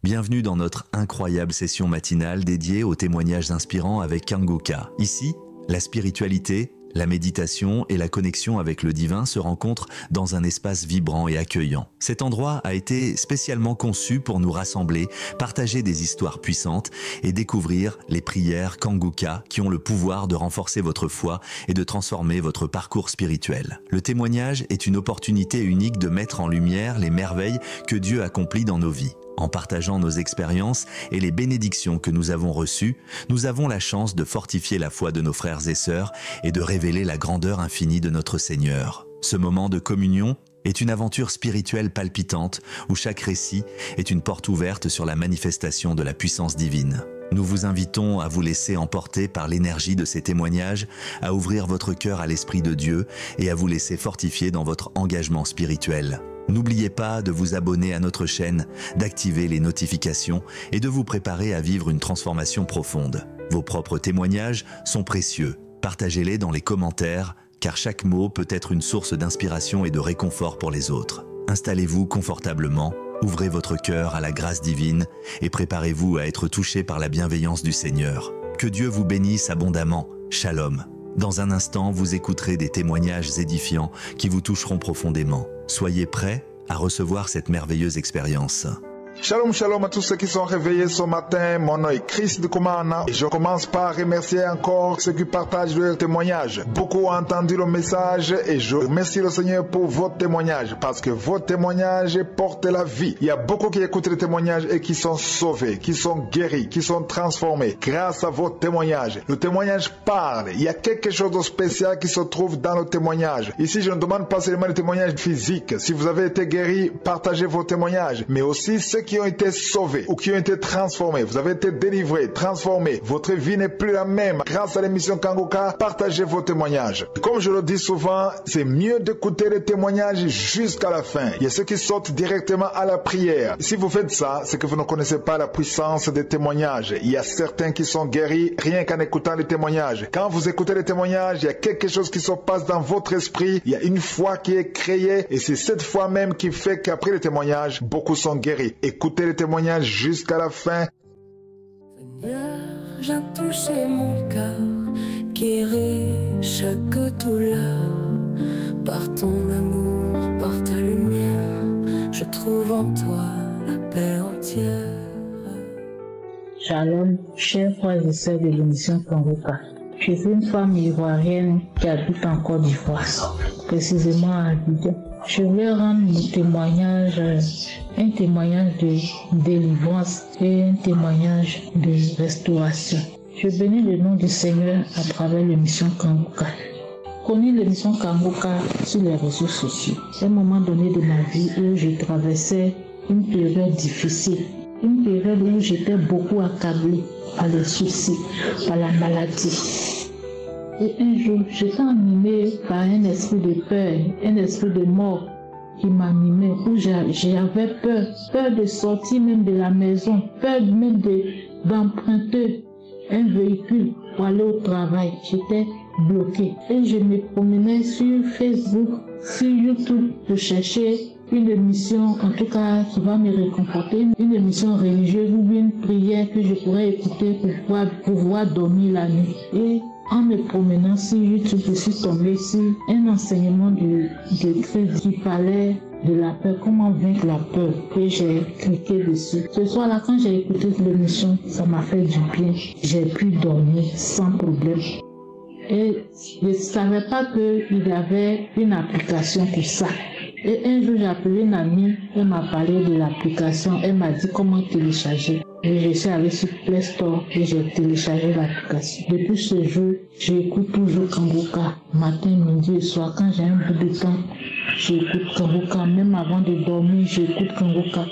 Bienvenue dans notre incroyable session matinale dédiée aux témoignages inspirants avec Kangoka. Ici, la spiritualité, la méditation et la connexion avec le divin se rencontrent dans un espace vibrant et accueillant. Cet endroit a été spécialement conçu pour nous rassembler, partager des histoires puissantes et découvrir les prières Kangoka qui ont le pouvoir de renforcer votre foi et de transformer votre parcours spirituel. Le témoignage est une opportunité unique de mettre en lumière les merveilles que Dieu accomplit dans nos vies. En partageant nos expériences et les bénédictions que nous avons reçues, nous avons la chance de fortifier la foi de nos frères et sœurs et de révéler la grandeur infinie de notre Seigneur. Ce moment de communion est une aventure spirituelle palpitante où chaque récit est une porte ouverte sur la manifestation de la puissance divine. Nous vous invitons à vous laisser emporter par l'énergie de ces témoignages, à ouvrir votre cœur à l'Esprit de Dieu et à vous laisser fortifier dans votre engagement spirituel. N'oubliez pas de vous abonner à notre chaîne, d'activer les notifications et de vous préparer à vivre une transformation profonde. Vos propres témoignages sont précieux. Partagez-les dans les commentaires, car chaque mot peut être une source d'inspiration et de réconfort pour les autres. Installez-vous confortablement, ouvrez votre cœur à la grâce divine et préparez-vous à être touché par la bienveillance du Seigneur. Que Dieu vous bénisse abondamment. Shalom. Dans un instant, vous écouterez des témoignages édifiants qui vous toucheront profondément. Soyez prêts à recevoir cette merveilleuse expérience. Shalom, shalom à tous ceux qui sont réveillés ce matin. Mon nom est Chris de Kumana et je commence par remercier encore ceux qui partagent leurs témoignages. Beaucoup ont entendu le message et je remercie le Seigneur pour votre témoignage parce que votre témoignage porte la vie. Il y a beaucoup qui écoutent les témoignages et qui sont sauvés, qui sont guéris, qui sont transformés grâce à votre témoignage. Le témoignage parle. Il y a quelque chose de spécial qui se trouve dans le témoignage. Ici, je ne demande pas seulement le témoignage physique. Si vous avez été guéri, partagez vos témoignages, mais aussi ceux qui ont été sauvés ou qui ont été transformés. Vous avez été délivrés, transformés. Votre vie n'est plus la même. Grâce à l'émission Kangoka, partagez vos témoignages. Comme je le dis souvent, c'est mieux d'écouter les témoignages jusqu'à la fin. Il y a ceux qui sortent directement à la prière. Si vous faites ça, c'est que vous ne connaissez pas la puissance des témoignages. Il y a certains qui sont guéris rien qu'en écoutant les témoignages. Quand vous écoutez les témoignages, il y a quelque chose qui se passe dans votre esprit. Il y a une foi qui est créée et c'est cette foi même qui fait qu'après les témoignages, beaucoup sont guéris. Écoutez les témoignages jusqu'à la fin. Seigneur, viens toucher mon cœur, guérir chaque douleur. Par ton amour, par ta lumière, je trouve en toi la paix entière. Shalom, chers frères et sœurs de l'émission Kangoka. Je suis une femme ivoirienne qui habite en Côte d'Ivoire, précisément à Abidjan. Je vais rendre mon témoignage, un témoignage de délivrance et un témoignage de restauration. Je bénis le nom du Seigneur à travers l'émission Kangoka. Connu l'émission Kangoka sur les réseaux sociaux. À un moment donné de ma vie où je traversais une période difficile, une période où j'étais beaucoup accablée par les soucis, par la maladie. Et un jour, j'étais animée par un esprit de peur, un esprit de mort qui m'animait, où j'avais peur de sortir même de la maison, peur même d'emprunter un véhicule pour aller au travail. J'étais bloquée. Et je me promenais sur Facebook, sur YouTube, je cherchais une émission, en tout cas, qui va me réconforter, une émission religieuse ou une prière que je pourrais écouter pour pouvoir dormir la nuit. Et en me promenant sur YouTube, je suis tombée sur un enseignement de Christ qui parlait de la peur, comment vaincre la peur, et j'ai cliqué dessus. Ce soir-là, quand j'ai écouté l'émission, ça m'a fait du bien. J'ai pu dormir sans problème. Et je ne savais pas qu'il y avait une application pour ça. Et un jour, j'ai appelé une amie, elle m'a parlé de l'application, elle m'a dit comment télécharger. Et je suis allé sur Play Store et j'ai téléchargé l'application. Depuis ce jour, j'écoute toujours Kangoka, matin, midi et soir. Quand j'ai un bout de temps, j'écoute Kangoka. Même avant de dormir, j'écoute Kangoka.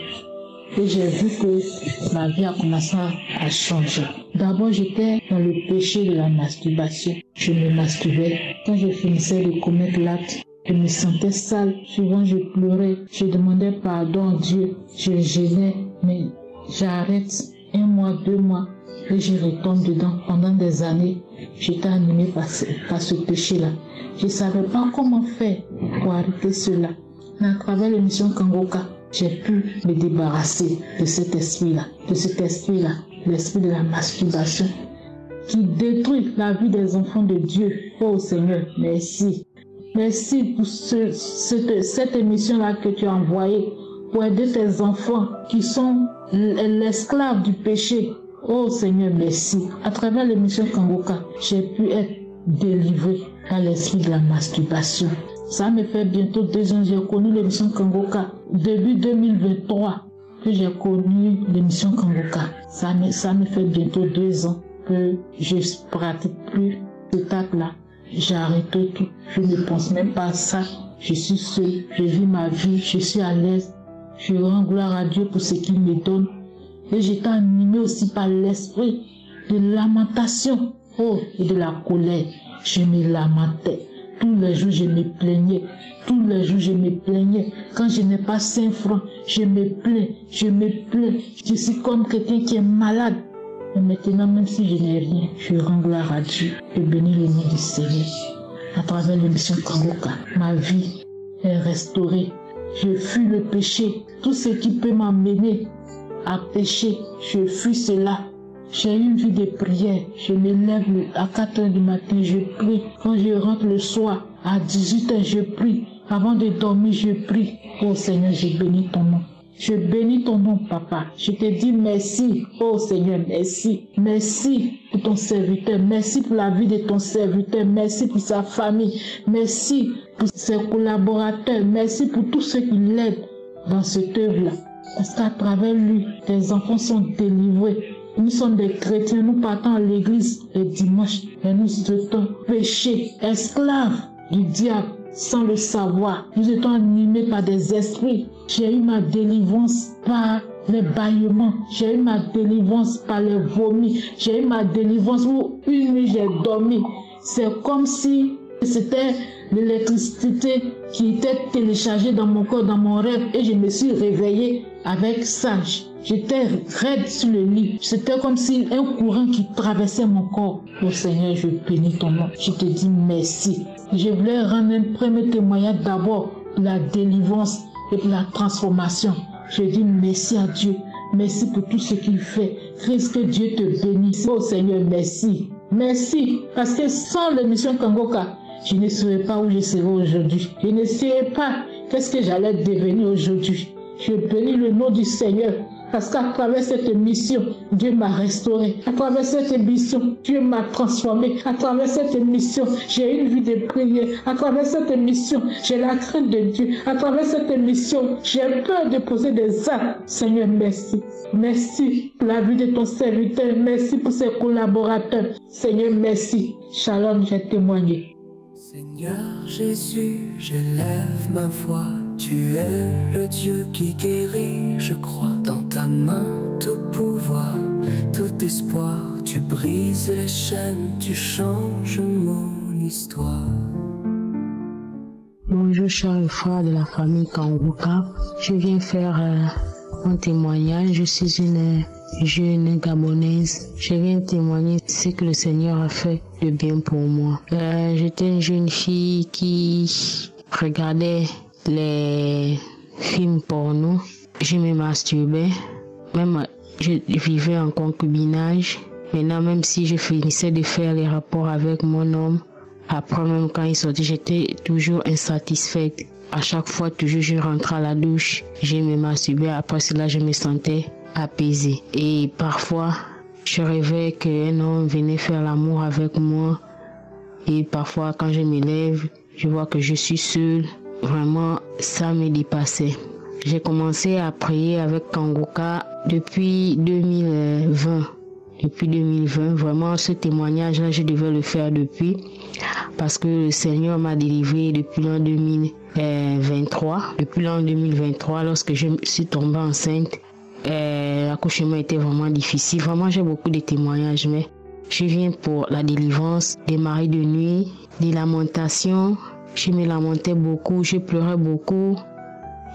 Et j'ai vu que ma vie a commencé à changer. D'abord, j'étais dans le péché de la masturbation. Je me masturbais. Quand je finissais de commettre l'acte, je me sentais sale. Souvent, je pleurais. Je demandais pardon à Dieu. Je gênais. Mais j'arrête 1 mois, 2 mois. Et je retombe dedans. Pendant des années, j'étais animée par ce péché-là. Je ne savais pas comment faire pour arrêter cela. Mais à travers l'émission Kangoka, j'ai pu me débarrasser de cet esprit-là, l'esprit de la masturbation qui détruit la vie des enfants de Dieu. Oh Seigneur, merci. Merci pour cette émission-là que tu as envoyée pour aider tes enfants qui sont l'esclave du péché. Oh Seigneur, merci. À travers l'émission Kangoka, j'ai pu être délivré par l'esprit de la masturbation. Ça me fait bientôt 2 ans que j'ai connu l'émission Kangoka. Début 2023 que j'ai connu l'émission Kangoka. Ça me fait bientôt 2 ans que je ne pratique plus cet acte-là. J'ai arrêté tout. Je ne pense même pas à ça. Je suis seule. Je vis ma vie. Je suis à l'aise. Je rends gloire à Dieu pour ce qu'il me donne. Et j'étais animée aussi par l'esprit de lamentation, oh, et de la colère. Je me lamentais. Tous les jours, je me plaignais. Tous les jours, je me plaignais. Quand je n'ai pas 5 francs, je me plains. Je me plains. Je suis comme quelqu'un qui est malade. Mais maintenant, même si je n'ai rien, je rends gloire à Dieu. Je bénis le nom du Seigneur. À travers l'émission Kangoka, ma vie est restaurée. Je fuis le péché. Tout ce qui peut m'amener à pécher, je fuis cela. J'ai une vie de prière. Je me lève à 4 h du matin, je prie. Quand je rentre le soir, à 18 h, je prie. Avant de dormir, je prie. Oh Seigneur, je bénis ton nom. Je bénis ton nom, Papa. Je te dis merci. Oh Seigneur, merci. Merci pour ton serviteur. Merci pour la vie de ton serviteur. Merci pour sa famille. Merci pour ses collaborateurs. Merci pour tous ceux qui l'aident dans cette œuvre-là. Parce qu'à travers lui, tes enfants sont délivrés. Nous sommes des chrétiens, nous partons à l'église le dimanche et nous étions péchés, esclaves du diable sans le savoir. Nous étions animés par des esprits. J'ai eu ma délivrance par les bâillements. J'ai eu ma délivrance par les vomis. J'ai eu ma délivrance où une nuit j'ai dormi. C'est comme si c'était l'électricité qui était téléchargée dans mon corps, dans mon rêve, et je me suis réveillée avec ça. J'étais raide sur le lit. C'était comme si un courant qui traversait mon corps. Oh Seigneur, je bénis ton nom. Je te dis merci. Je voulais rendre un premier témoignage d'abord pour la délivrance et pour la transformation. Je dis merci à Dieu. Merci pour tout ce qu'il fait. Christ, que Dieu te bénisse. Oh Seigneur, merci. Merci. Parce que sans l'émission Kangoka, je ne saurais pas où je serais aujourd'hui. Je ne saurais pas qu'est-ce que j'allais devenir aujourd'hui. Je bénis le nom du Seigneur. Parce qu'à travers cette émission, Dieu m'a restauré. À travers cette émission, Dieu m'a transformé. À travers cette émission, j'ai une vie de prière. À travers cette émission, j'ai la crainte de Dieu. À travers cette émission, j'ai peur de poser des actes. Seigneur, merci. Merci pour la vie de ton serviteur. Merci pour ses collaborateurs. Seigneur, merci. Shalom, j'ai témoigné. Seigneur Jésus, j'élève ma voix. Tu es le Dieu qui guérit, je crois. Dans ta main, tout pouvoir, tout espoir. Tu brises les chaînes, tu changes mon histoire. Bonjour chers frères de la famille Kangoka. Je viens faire un témoignage. Je suis une jeune Gabonaise. Je viens témoigner ce que le Seigneur a fait de bien pour moi. J'étais une jeune fille qui regardait les films porno. Je me masturbais. Même je vivais en concubinage. Maintenant, même si je finissais de faire les rapports avec mon homme, après même quand il sortait, j'étais toujours insatisfaite. À chaque fois, toujours je rentrais à la douche, je me masturbais. Après cela, je me sentais apaisée. Et parfois, je rêvais qu'un homme venait faire l'amour avec moi. Et parfois, quand je me lève, je vois que je suis seule. Vraiment, ça me dépassait. J'ai commencé à prier avec Kangoka depuis 2020. Depuis 2020, vraiment, ce témoignage-là, je devais le faire depuis. Parce que le Seigneur m'a délivré depuis l'an 2023. Depuis l'an 2023, lorsque je suis tombée enceinte, l'accouchement était vraiment difficile. Vraiment, j'ai beaucoup de témoignages, mais je viens pour la délivrance des maris de nuit, des lamentations. Je me lamentais beaucoup, je pleurais beaucoup,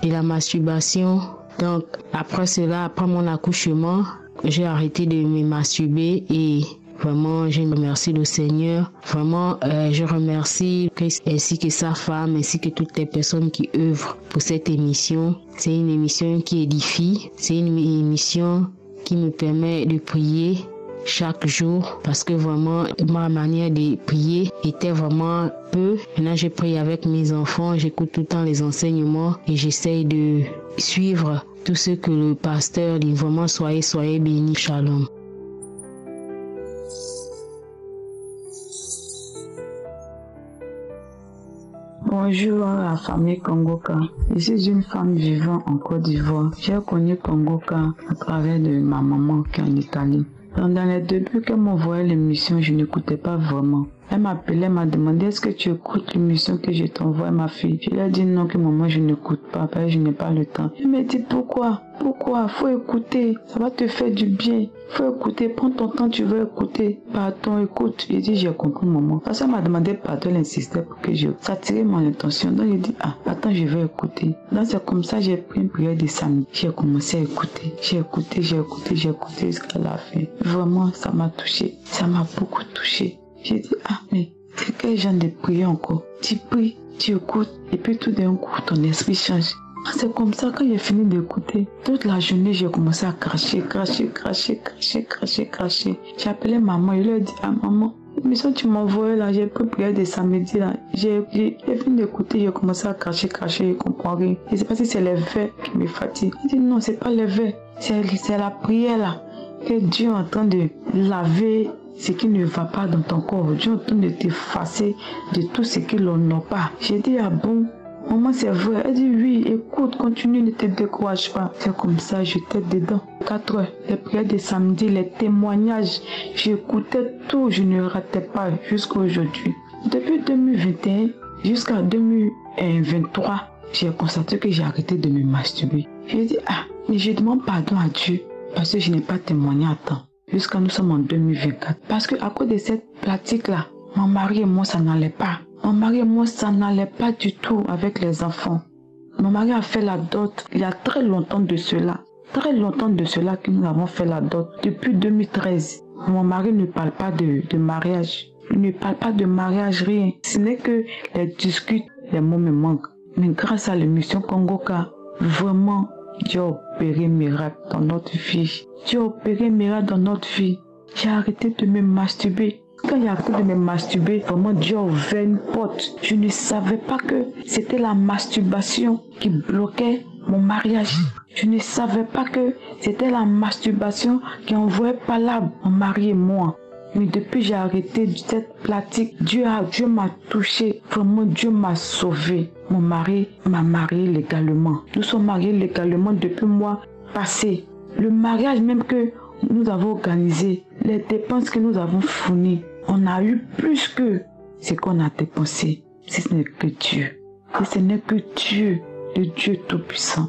de la masturbation. Donc, après cela, après mon accouchement, j'ai arrêté de me masturber et Vraiment, je remercie le Seigneur. Vraiment, je remercie Christ ainsi que sa femme, ainsi que toutes les personnes qui œuvrent pour cette émission. C'est une émission qui édifie. C'est une émission qui me permet de prier chaque jour parce que vraiment ma manière de prier était vraiment peu. Maintenant je prie avec mes enfants, j'écoute tout le temps les enseignements et j'essaye de suivre tout ce que le pasteur dit. Vraiment soyez bénis. Shalom. Bonjour à la famille Kongoka. Je suis une femme vivant en Côte d'Ivoire. J'ai connu Kongoka à travers de ma maman qui est en Italie. Dans les débuts qu'elle m'envoyait l'émission, je n'écoutais pas vraiment. Elle m'appelait, m'a demandé est-ce que tu écoutes l'émission que je t'envoie, ma fille. Je lui ai dit non, que maman, je n'écoute pas, parce que je n'ai pas le temps. Elle m'a dit pourquoi? Faut écouter, ça va te faire du bien. Faut écouter, prends ton temps, tu veux écouter. Pardon, écoute. J'ai dit j'ai compris, maman. Parce qu'elle m'a demandé pardon, elle insistait pour que ça attirait mon attention. Donc j'ai dit attends, je vais écouter. Donc c'est comme ça j'ai pris une prière de samedi. J'ai commencé à écouter. J'ai écouté jusqu'à la fin. Vraiment, ça m'a touché. Ça m'a beaucoup touché. J'ai dit, mais c'est quel genre de prière encore? Tu pries, tu écoutes, et puis tout d'un coup, ton esprit change. C'est comme ça, quand j'ai fini d'écouter, toute la journée, j'ai commencé à cracher. J'ai appelé maman, je lui ai dit, maman, l'émission tu m'envoies là, j'ai pris prière de samedi là. J'ai fini d'écouter, j'ai commencé à cracher, je comprends rien. Je ne sais pas si c'est les vers qui me fatiguent. Il dit, non, c'est pas les vers, c'est la prière là. Que Dieu est en train de laver ce qui ne va pas dans ton corps. Dieu est en train de t'effacer de tout ce qui l'honore pas. J'ai dit, bon, maman, c'est vrai. Elle dit, oui, écoute, continue, ne te décourage pas. C'est comme ça, j'étais dedans. 4 heures, les prières de samedi, les témoignages, j'écoutais tout, je ne ratais pas jusqu'à aujourd'hui. Depuis 2021 jusqu'à 2023, j'ai constaté que j'ai arrêté de me masturber. J'ai dit, mais je demande pardon à Dieu parce que je n'ai pas témoigné à temps. Jusqu'à nous sommes en 2024. Parce que à cause de cette pratique-là, mon mari et moi, ça n'allait pas. Mon mari et moi, ça n'allait pas du tout avec les enfants. Mon mari a fait la dot il y a très longtemps de cela. Très longtemps de cela que nous avons fait la dot. Depuis 2013. Mon mari ne parle pas de mariage. Il ne parle pas de mariage, rien. Ce n'est que les discutes, les mots me manquent. Mais grâce à l'émission Kongoka, vraiment, Dieu a opéré miracle dans notre vie. Dieu a opéré miracle dans notre vie. J'ai arrêté de me masturber. Quand j'ai arrêté de me masturber, vraiment Dieu a ouvert une porte. Je ne savais pas que c'était la masturbation qui bloquait mon mariage. Je ne savais pas que c'était la masturbation qui envoyait pas là mon mari et moi. Mais depuis que j'ai arrêté cette pratique, Dieu m'a touché. Vraiment, Dieu m'a sauvé. Mon mari m'a marié légalement. Nous sommes mariés légalement depuis le mois passé. Le mariage même que nous avons organisé, les dépenses que nous avons fournies, on a eu plus que ce qu'on a dépensé. Si ce n'est que Dieu. Si ce n'est que Dieu, le Dieu Tout-Puissant,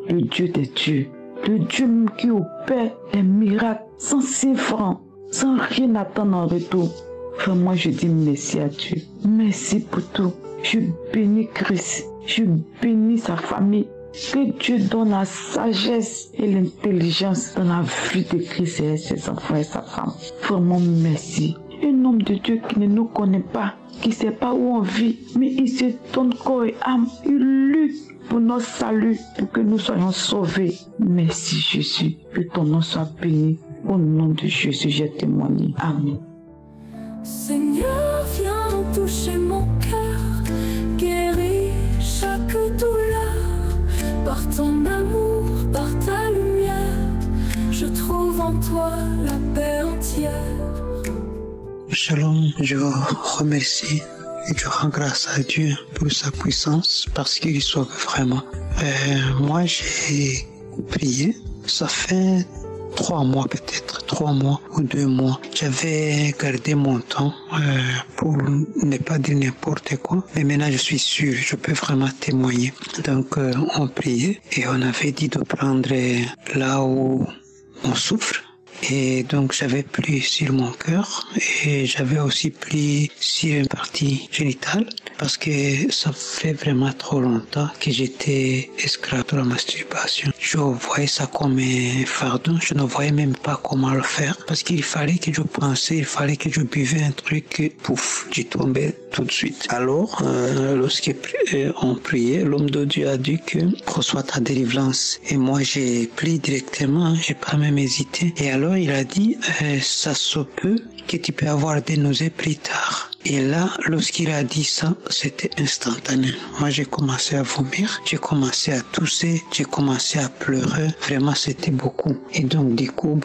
le Dieu des dieux, le Dieu qui opère les miracles sans 6 francs. Sans rien attendre en retour. Vraiment, je dis merci à Dieu. Merci pour tout. Je bénis Christ. Je bénis sa famille. Que Dieu donne la sagesse et l'intelligence dans la vie de Christ et ses enfants et sa femme. Vraiment, merci. Un homme de Dieu qui ne nous connaît pas, qui ne sait pas où on vit, mais il se donne corps et âme. Il lutte pour notre salut, pour que nous soyons sauvés. Merci Jésus. Que ton nom soit béni. Au nom de Jésus, j'ai témoigné. Amen. Seigneur, viens toucher mon cœur, guéris chaque douleur. Par ton amour, par ta lumière, je trouve en toi la paix entière. Shalom, je vous remercie et je rends grâce à Dieu pour sa puissance parce qu'il sauve vraiment. Moi, j'ai prié, ça fait 3 mois peut-être, 3 mois ou 2 mois. J'avais gardé mon temps pour ne pas dire n'importe quoi. Mais maintenant je suis sûr, je peux vraiment témoigner. Donc on priait et on avait dit de prendre là où on souffre Et donc j'avais pris sur mon cœur et j'avais aussi pris sur une partie génitale parce que ça fait vraiment trop longtemps que j'étais esclave de la masturbation. Je voyais ça comme un fardeau, je ne voyais même pas comment le faire parce qu'il fallait que je pensais, il fallait que je buvais un truc et pouf, j'y tombais tout de suite. Alors, lorsqu'on priait, l'homme de Dieu a dit que reçois ta délivrance. Et moi j'ai pris directement, j'ai pas même hésité. Et alors il a dit, ça se peut que tu peux avoir des nausées plus tard. Et là, lorsqu'il a dit ça, c'était instantané. Moi, j'ai commencé à vomir, j'ai commencé à tousser, j'ai commencé à pleurer. Vraiment, c'était beaucoup. Et donc, du coup,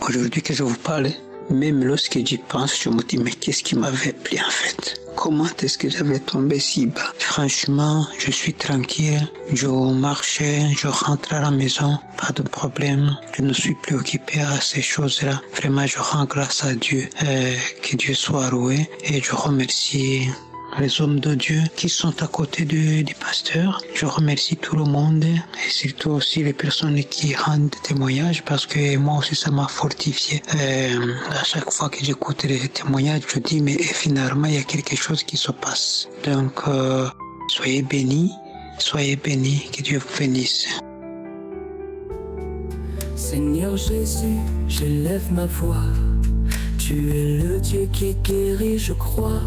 aujourd'hui que je vous parle, même lorsque j'y pense, je me dis, mais qu'est-ce qui m'avait pris en fait? Comment est-ce que j'avais tombé si bas? Franchement, je suis tranquille. Je marchais, je rentre à la maison, pas de problème. Je ne suis plus occupé à ces choses-là. Vraiment, je rends grâce à Dieu. Que Dieu soit loué. Et je remercie les hommes de Dieu qui sont à côté du pasteur. Je remercie tout le monde et surtout aussi les personnes qui rendent des témoignages parce que moi aussi ça m'a fortifié. À chaque fois que j'écoute les témoignages, je dis mais finalement il y a quelque chose qui se passe. Donc soyez bénis, que Dieu vous bénisse. Seigneur Jésus, j'élève ma voix. Tu es le Dieu qui guérit, je crois.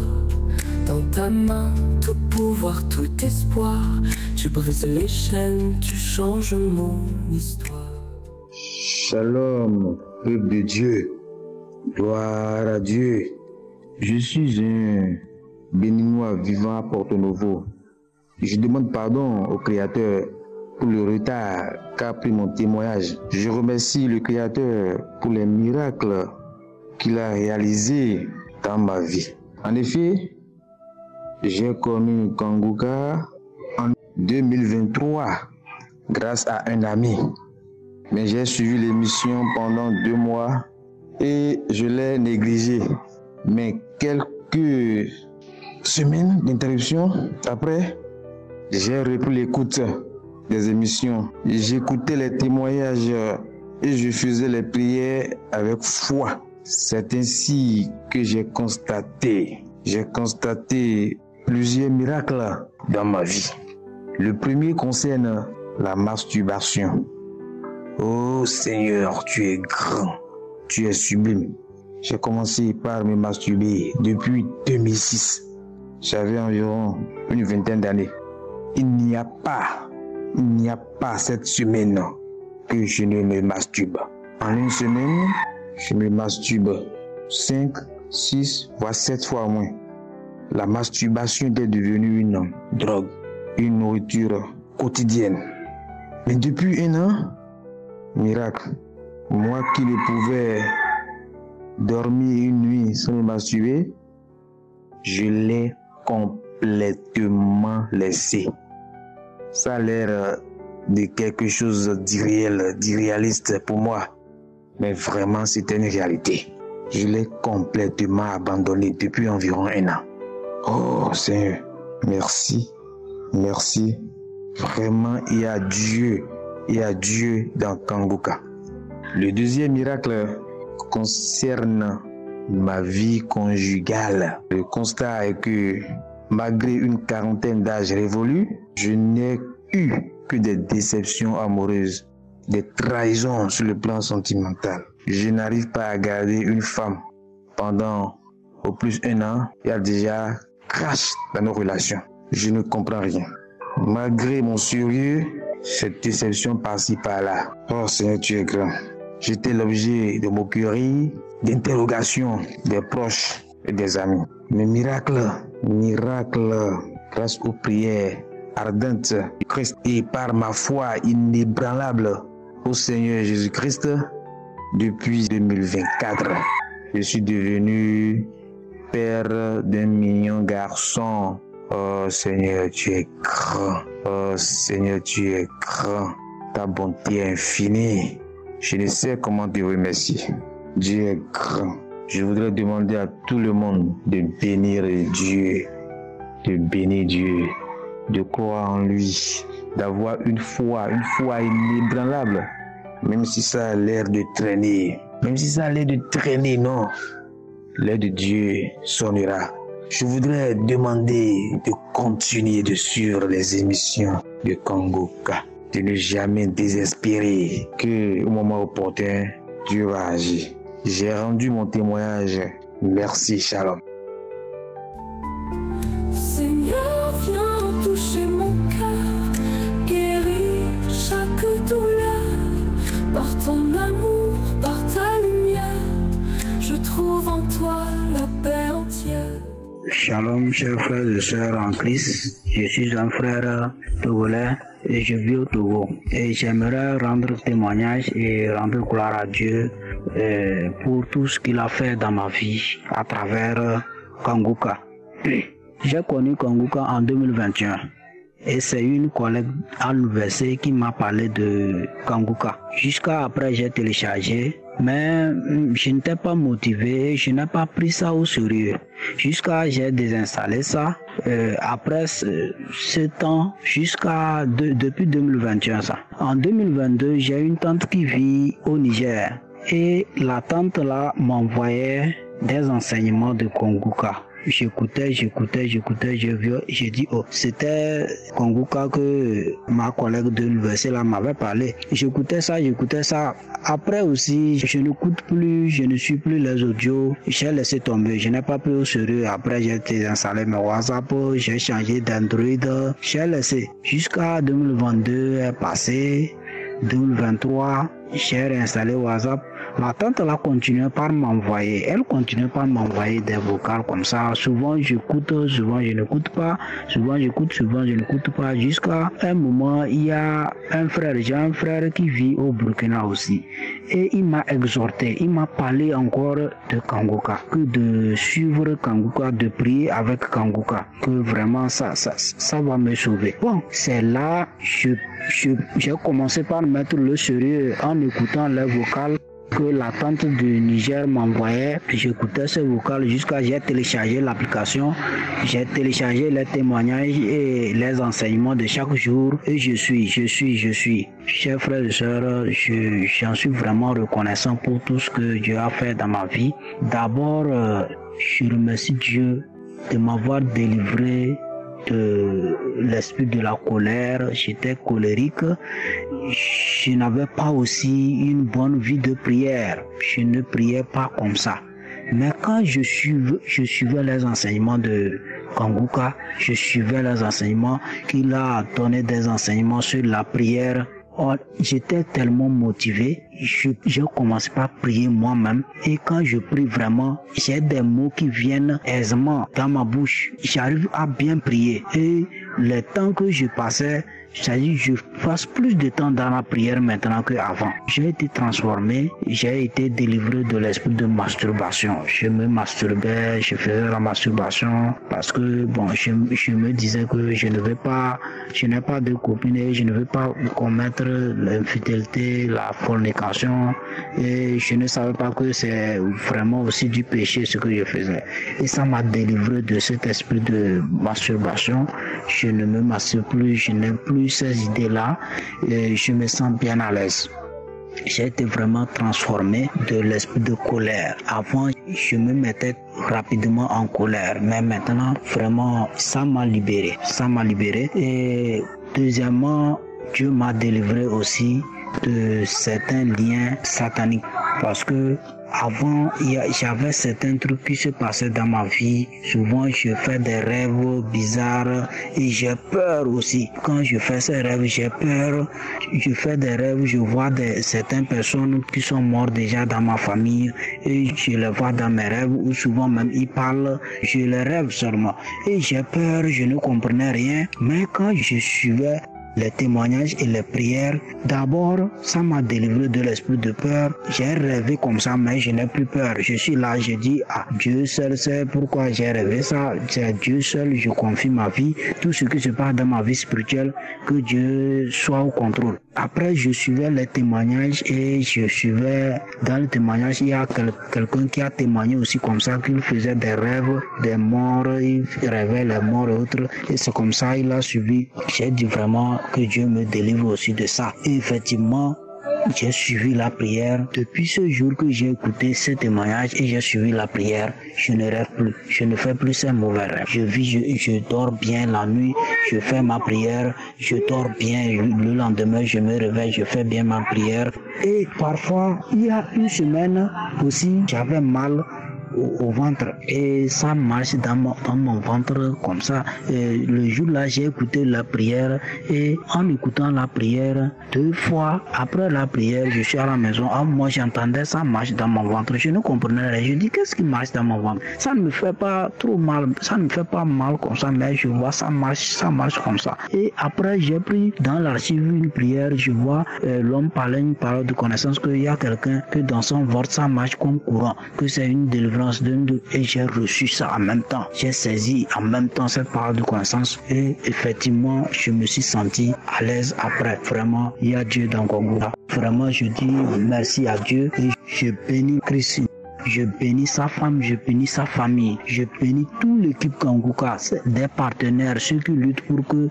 Dans ta main, tout pouvoir, tout espoir. Tu brises les chaînes, tu changes mon histoire. Shalom, peuple de Dieu. Gloire à Dieu. Je suis un béninois vivant à Porto Novo. Je demande pardon au Créateur pour le retard qu'a pris mon témoignage. Je remercie le Créateur pour les miracles qu'il a réalisés dans ma vie. En effet, j'ai connu Kanguka en 2023 grâce à un ami. Mais j'ai suivi l'émission pendant 2 mois et je l'ai négligé. Mais quelques semaines d'interruption après, j'ai repris l'écoute des émissions. J'écoutais les témoignages et je faisais les prières avec foi. C'est ainsi que j'ai constaté plusieurs miracles dans ma vie. Le premier concerne la masturbation. Oh Seigneur, tu es grand, tu es sublime. J'ai commencé par me masturber depuis 2006. J'avais environ une vingtaine d'années. Il n'y a pas cette semaine que je ne me masturbe. En une semaine, je me masturbe 5, 6, voire 7 fois au moins. La masturbation est devenue une drogue, une nourriture quotidienne. Mais depuis 1 an, miracle, moi qui ne pouvais dormir une nuit sans me masturber, je l'ai complètement laissé. Ça a l'air de quelque chose d'irréaliste pour moi, mais vraiment c'était une réalité. Je l'ai complètement abandonné depuis environ 1 an. Oh Seigneur, merci. Vraiment, il y a Dieu dans Kanguka. Le deuxième miracle concerne ma vie conjugale. Le constat est que malgré une quarantaine d'âge révolu, je n'ai eu que des déceptions amoureuses, des trahisons sur le plan sentimental. Je n'arrive pas à garder une femme pendant au plus 1 an. Il y a déjà crash dans nos relations. Je ne comprends rien. Malgré mon sérieux, cette déception par-ci par-là. Oh Seigneur, tu es grand. J'étais l'objet de moqueries, d'interrogations des proches et des amis. Mais miracle, grâce aux prières ardentes de Christ et par ma foi inébranlable au Seigneur Jésus-Christ, depuis 2024, je suis devenu père d'un mignon garçon. Oh Seigneur, tu es grand. Oh Seigneur, tu es grand. Ta bonté est infinie. Je ne sais comment te remercier. Dieu est grand. Je voudrais demander à tout le monde de bénir Dieu, de croire en lui, d'avoir une foi inébranlable, même si ça a l'air de traîner. Même si ça allait de traîner, non. L'heure de Dieu sonnera. Je voudrais demander de continuer de suivre les émissions de Kangoka, de ne jamais désespérer que au moment opportun, Dieu va agir. J'ai rendu mon témoignage. Merci, shalom. Seigneur, viens toucher mon cœur, guérir chaque douleur. Par ton amour, par ta lumière, je trouve en toi la paix entière. Shalom, chers frères et sœurs en Christ. Je suis un frère togolais et je vis au Togo. Et j'aimerais rendre témoignage et rendre gloire à Dieu pour tout ce qu'il a fait dans ma vie à travers Kangoka. J'ai connu Kangoka en 2021 et c'est une collègue à l'université qui m'a parlé de Kangoka. Jusqu'à après, j'ai téléchargé, mais je n'étais pas motivé, je n'ai pas pris ça au sérieux. Jusqu'à j'ai désinstallé ça. Après ce temps, depuis 2021 ça. En 2022, j'ai une tante qui vit au Niger et la tante là m'envoyait des enseignements de Kangoka. J'écoutais, j'ai dit, oh, c'était Kangoka que ma collègue de l'université là m'avait parlé. J'écoutais ça. Après aussi, je ne suis plus les audios. J'ai laissé tomber, je n'ai pas pris au sérieux. Après, j'ai désinstallé mes WhatsApp, j'ai changé d'Android, j'ai laissé. Jusqu'à 2022 est passé, 2023, j'ai réinstallé WhatsApp. La tante là continue par m'envoyer. Elle continue par m'envoyer des vocales comme ça. Souvent j'écoute, souvent je n'écoute pas. Souvent j'écoute, souvent je n'écoute pas. Jusqu'à un moment, il y a j'ai un frère qui vit au Burkina aussi. Et il m'a exhorté, il m'a parlé encore de Kangoka. Que de suivre Kangoka, de prier avec Kangoka. Que vraiment ça va me sauver. Bon, c'est là, j'ai commencé par mettre le sérieux en écoutant les vocales que la tante du Niger m'envoyait. J'écoutais ces vocales jusqu'à j'ai téléchargé l'application, j'ai téléchargé les témoignages et les enseignements de chaque jour et je suis. Chers frères et sœurs, j'en suis vraiment reconnaissant pour tout ce que Dieu a fait dans ma vie. D'abord, je remercie Dieu de m'avoir délivré de l'esprit de la colère. J'étais colérique, je n'avais pas aussi une bonne vie de prière, je ne priais pas comme ça. Mais quand je suivais les enseignements de Kangoka, je suivais les enseignements qu'il a donné, des enseignements sur la prière. J'étais tellement motivé, je commence par prier moi-même et quand je prie vraiment, j'ai des mots qui viennent aisément dans ma bouche. J'arrive à bien prier et le temps que je passais, c'est-à-dire je passe plus de temps dans la prière maintenant qu'avant. J'ai été transformé, j'ai été délivré de l'esprit de masturbation. Je me masturbais, je faisais la masturbation parce que bon, je me disais que je n'ai pas de copine et je ne veux pas commettre l'infidélité, la fornication et je ne savais pas que c'est vraiment aussi du péché ce que je faisais. Et ça m'a délivré de cet esprit de masturbation. Je ne me masturbe plus, je n'ai plus ces idées-là et je me sens bien à l'aise. J'ai été vraiment transformé de l'esprit de colère. Avant, je me mettais rapidement en colère, mais maintenant, vraiment, ça m'a libéré. Et deuxièmement, Dieu m'a délivré aussi de certains liens sataniques parce que avant, j'avais certains trucs qui se passaient dans ma vie. Souvent, je fais des rêves bizarres et j'ai peur aussi. Quand je fais ces rêves, j'ai peur. Je fais des rêves, je vois certaines personnes qui sont mortes déjà dans ma famille et je les vois dans mes rêves ou souvent même ils parlent, je les rêve seulement. Et j'ai peur, je ne comprenais rien. Mais quand je suivais les témoignages et les prières, d'abord, ça m'a délivré de l'esprit de peur. J'ai rêvé comme ça, mais je n'ai plus peur. Je suis là, je dis, Dieu seul sait pourquoi j'ai rêvé ça. C'est Dieu seul, je confie ma vie. Tout ce qui se passe dans ma vie spirituelle, que Dieu soit au contrôle. Après, je suivais les témoignages et dans le témoignage, il y a quelqu'un qui a témoigné aussi comme ça, qu'il faisait des rêves, des morts, il rêvait les morts et autres. Et c'est comme ça, il a suivi. J'ai dit vraiment que Dieu me délivre aussi de ça. Et effectivement, j'ai suivi la prière. Depuis ce jour que j'ai écouté ce témoignage et j'ai suivi la prière, je ne rêve plus. Je ne fais plus ces mauvais rêves. Je dors bien la nuit, je fais ma prière, je dors bien. Le lendemain, je me réveille, je fais bien ma prière. Et parfois, il y a une semaine aussi, j'avais mal au ventre et ça marche dans mon ventre comme ça. Et le jour-là, j'ai écouté la prière et en écoutant la prière, 2 fois après la prière, je suis à la maison. Moi, j'entendais ça marche dans mon ventre. Je ne comprenais rien. Je dis, qu'est-ce qui marche dans mon ventre? Ça ne me fait pas trop mal. Ça ne me fait pas mal comme ça, mais je vois ça marche comme ça. Et après, j'ai pris dans l'archive une prière. Je vois l'homme parler une parole de connaissance qu'il y a quelqu'un que dans son ventre, ça marche comme courant, que c'est une délivrance et j'ai reçu ça en même temps. J'ai saisi en même temps cette parole de connaissance et effectivement, je me suis senti à l'aise après. Vraiment, il y a Dieu dans Kanguka. Vraiment, je dis merci à Dieu et je bénis Christ. Je bénis sa femme, je bénis sa famille, je bénis toute l'équipe Kanguka, des partenaires, ceux qui luttent pour que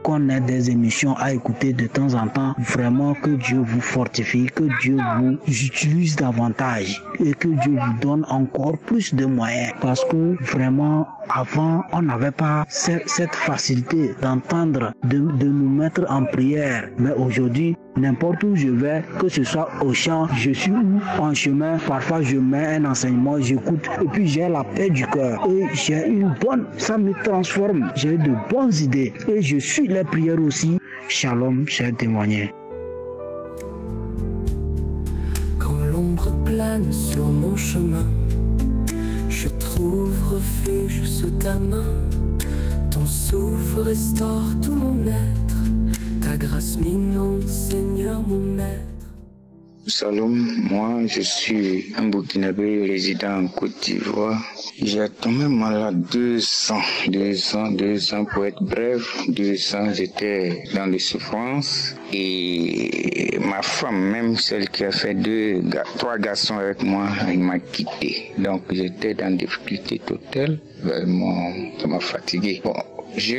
qu'on ait des émissions à écouter de temps en temps. Vraiment que Dieu vous fortifie, que Dieu vous utilise davantage et que Dieu vous donne encore plus de moyens. Parce que vraiment, avant, on n'avait pas cette facilité d'entendre, de nous mettre en prière. Mais aujourd'hui, n'importe où je vais, que ce soit au champ, je suis en chemin, parfois je mets un enseignement, j'écoute et puis j'ai la paix du cœur et j'ai ça me transforme, j'ai de bonnes idées et je suis les prières aussi. Shalom, j'ai témoigné. Quand l'ombre plane sur mon chemin, je trouve refuge sous ta main. Ton souffle restaure tout mon être. Ta grâce m'inonde, Seigneur mon maître. Salam, moi je suis un Burkinabé résident en Côte d'Ivoire. J'ai tombé malade 2 ans pour être bref. 2 ans, j'étais dans les souffrances et ma femme, même celle qui a fait 3 garçons avec moi, elle m'a quitté. Donc j'étais dans des difficultés totales. Vraiment, ça m'a fatigué. Bon, je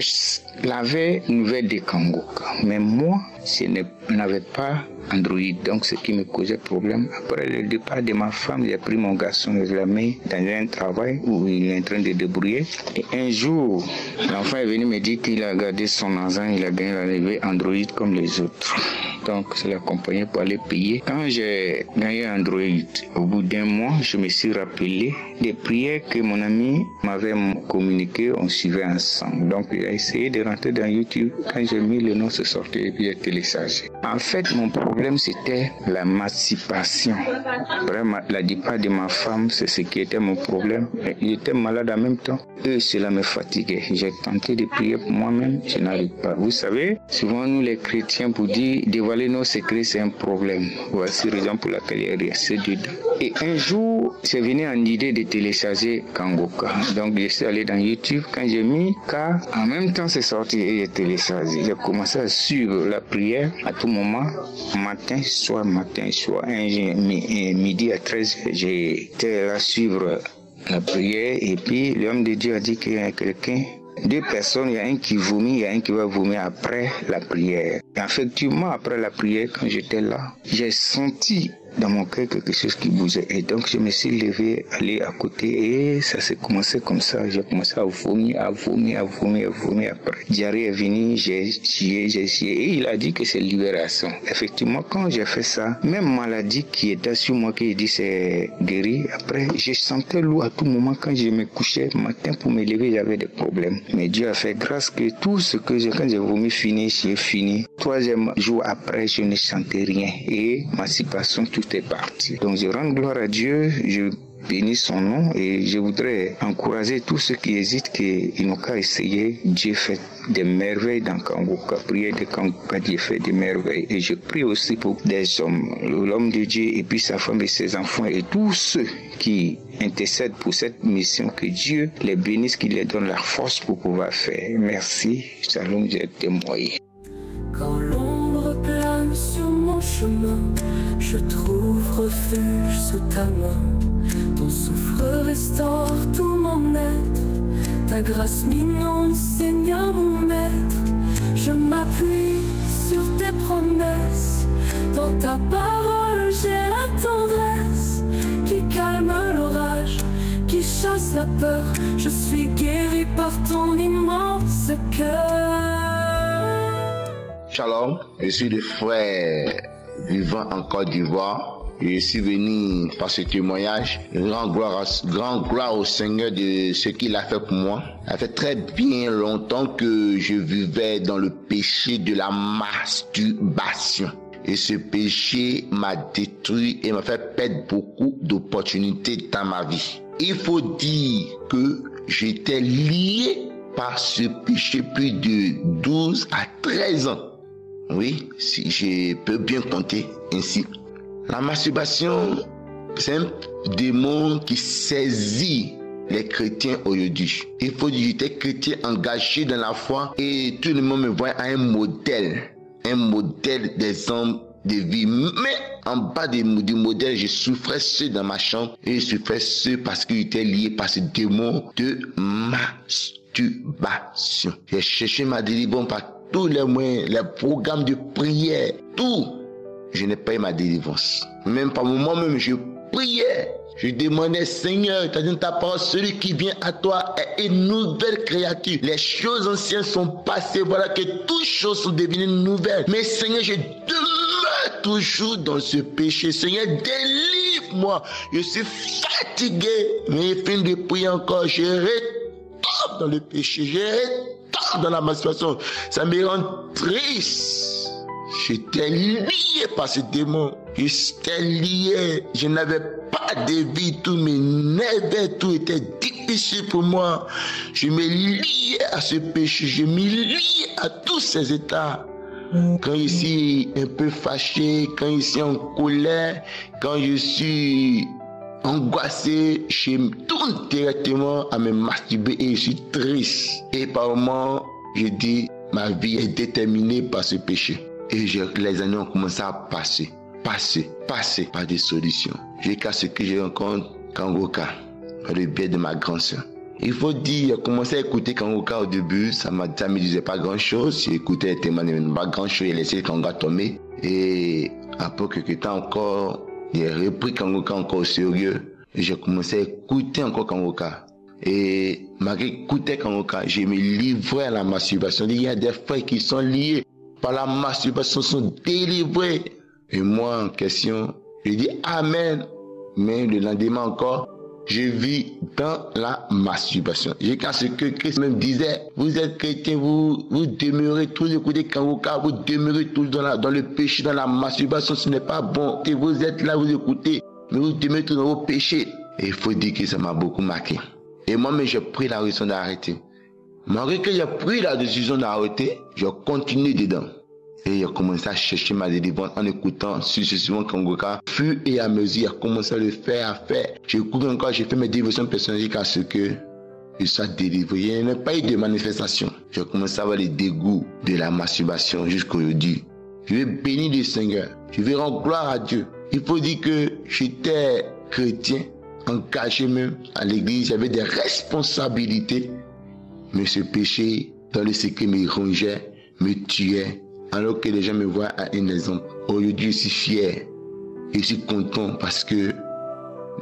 l'avais nouvelle de Kanguka, mais moi, je n'avais pas Android, donc ce qui me causait problème. Après le départ de ma femme, j'ai pris mon garçon et je l'ai mis dans un travail où il est en train de débrouiller. Et un jour, l'enfant est venu me dire qu'il a gardé son enfant, il a gagné la levée Android comme les autres. Donc, je l'ai accompagné pour aller payer. Quand j'ai gagné Android, au bout d'un mois, je me suis rappelé des prières que mon ami m'avait communiquées, on suivait ensemble. Donc, j'ai essayé de rentrer dans YouTube. Quand j'ai mis le nom, c'est sorti et puis j'ai téléchargé. En fait, mon problème, c'était l'émancipation. Vraiment, la départ de ma femme, c'est ce qui était mon problème. J'étais malade en même temps et cela me fatiguait. J'ai tenté de prier pour moi-même, je n'arrive pas. Vous savez, souvent nous les chrétiens, pour dire dévoiler nos secrets, c'est un problème. Voici la raison pour laquelle il y a resté dedans. Et un jour, c'est venu en idée de télécharger Kanguka. Donc, je suis allé dans YouTube. Quand j'ai mis K, en même temps, c'est sorti et j'ai téléchargé. J'ai commencé à suivre la prière à tout moment, matin, soir. Midi à 13h, j'ai été à suivre la prière. Et puis, l'homme de Dieu a dit qu'il y a quelqu'un. 2 personnes, il y a un qui vomit, il y a un qui va vomir après la prière. Et effectivement, après la prière, quand j'étais là, j'ai senti dans mon cœur quelque chose qui bougeait. Et donc, je me suis levé, allé à côté et ça s'est commencé comme ça. J'ai commencé à vomir. Après, diarrhée est venu, j'ai chié. Et il a dit que c'est libération. Effectivement, quand j'ai fait ça, même maladie qui était sur moi, qui dit c'est guéri. Après, je sentais l'eau à tout moment quand je me couchais. Le matin, pour me lever, j'avais des problèmes. Mais Dieu a fait grâce que tout ce que quand j'ai vomi fini, j'ai fini. 3e jour après, je ne sentais rien. Et émancipation, tout est parti. Donc je rends gloire à Dieu, je bénis son nom et je voudrais encourager tous ceux qui hésitent qu'ils n'ont qu'à essayer. Dieu fait des merveilles dans Kanguka. Priez de Kanguka, Dieu fait des merveilles. Et je prie aussi pour des hommes, l'homme de Dieu et puis sa femme et ses enfants et tous ceux qui intercèdent pour cette mission, que Dieu les bénisse, qu'il les donne la force pour pouvoir faire. Merci. Shalom, j'ai témoigné. Quand l'ombre plane sur mon chemin, je trouve refuge sous ta main. Ton souffle restaure tout mon être. Ta grâce m'inonde, Seigneur mon maître. Je m'appuie sur tes promesses. Dans ta parole, j'ai la tendresse qui calme l'orage, qui chasse la peur. Je suis guéri par ton immense cœur. Shalom, je suis le frère vivant en Côte d'Ivoire. Je suis venu par ce témoignage. Grand gloire au Seigneur de ce qu'il a fait pour moi. Ça fait très bien longtemps que je vivais dans le péché de la masturbation. Et ce péché m'a détruit et m'a fait perdre beaucoup d'opportunités dans ma vie. Il faut dire que j'étais lié par ce péché plus de 12 à 13 ans. Oui, si je peux bien compter ainsi. La masturbation, c'est un démon qui saisit les chrétiens aujourd'hui. Il faut dire que j'étais chrétien engagé dans la foi et tout le monde me voit à un modèle des hommes de vie. Mais en bas du modèle, je souffrais seul dans ma chambre et je souffrais seul parce que j'étais lié par ce démon de masturbation. J'ai cherché ma délivrance par tous les moyens, les programmes de prière, tout. Je n'ai pas eu ma délivrance. Même par moi-même, je priais. Je demandais, Seigneur, tu as dit dans ta parole, celui qui vient à toi est une nouvelle créature. Les choses anciennes sont passées. Voilà que toutes choses sont devenues nouvelles. Mais Seigneur, je demeure toujours dans ce péché. Seigneur, délivre-moi. Je suis fatigué. Mais fin de prier encore, je retombe dans le péché. Je retombe dans la masturbation. Ça me rend triste. J'étais lié par ce démon. J'étais lié. Je n'avais pas de vie. Tout m'énervait. Tout était difficile pour moi. Je me liais à ce péché. Je me liais à tous ces états. Quand je suis un peu fâché, quand je suis en colère, quand je suis angoissé, je me tourne directement à me masturber et je suis triste. Et par moments, je dis, ma vie est déterminée par ce péché. Et les années ont commencé à passer par des solutions. Jusqu'à ce que je rencontre Kangoka, par le biais de ma grande soeur. Il faut dire, j'ai commencé à écouter Kangoka au début, ça me disait pas grand chose. J'ai écouté les témoignages, pas grand chose, j'ai laissé Kangoka tomber. Et après quelques temps encore, j'ai repris Kangoka encore au sérieux. Et j'ai commencé à écouter encore Kangoka. Et malgré écouter Kangoka, je me livrais à la masturbation. Il y a des frères qui sont liés par la masturbation, sont délivrés. Et moi en question, je dis Amen. Mais le lendemain encore, je vis dans la masturbation. Jusqu'à ce que Christ même disait, vous êtes chrétien, vous demeurez tous écoutez Kangoka, vous demeurez tous dans le péché, dans la masturbation, ce n'est pas bon. Et vous êtes là, vous écoutez, mais vous demeurez tous dans vos péchés. Et il faut dire que ça m'a beaucoup marqué. Et moi-même, j'ai pris la décision d'arrêter. Malgré que j'ai pris la décision d'arrêter, je continue dedans. Et j'ai commencé à chercher ma délivrance en écoutant successivement Kangoka. Fur et à mesure, j'ai commencé à le faire, à faire. J'écoute encore, j'ai fait mes dévotions personnelles jusqu'à ce que je sois délivré. Il n'y a pas eu de manifestation. J'ai commencé à avoir les dégoûts de la masturbation jusqu'aujourd'hui. Je vais bénir le Seigneur. Je vais rendre gloire à Dieu. Il faut dire que j'étais chrétien, engagé même à l'église. J'avais des responsabilités. Mais ce péché, dans le secret, me rongeait, me tuait. Alors que les gens me voient à un exemple. Aujourd'hui, je suis fier. Je suis content parce que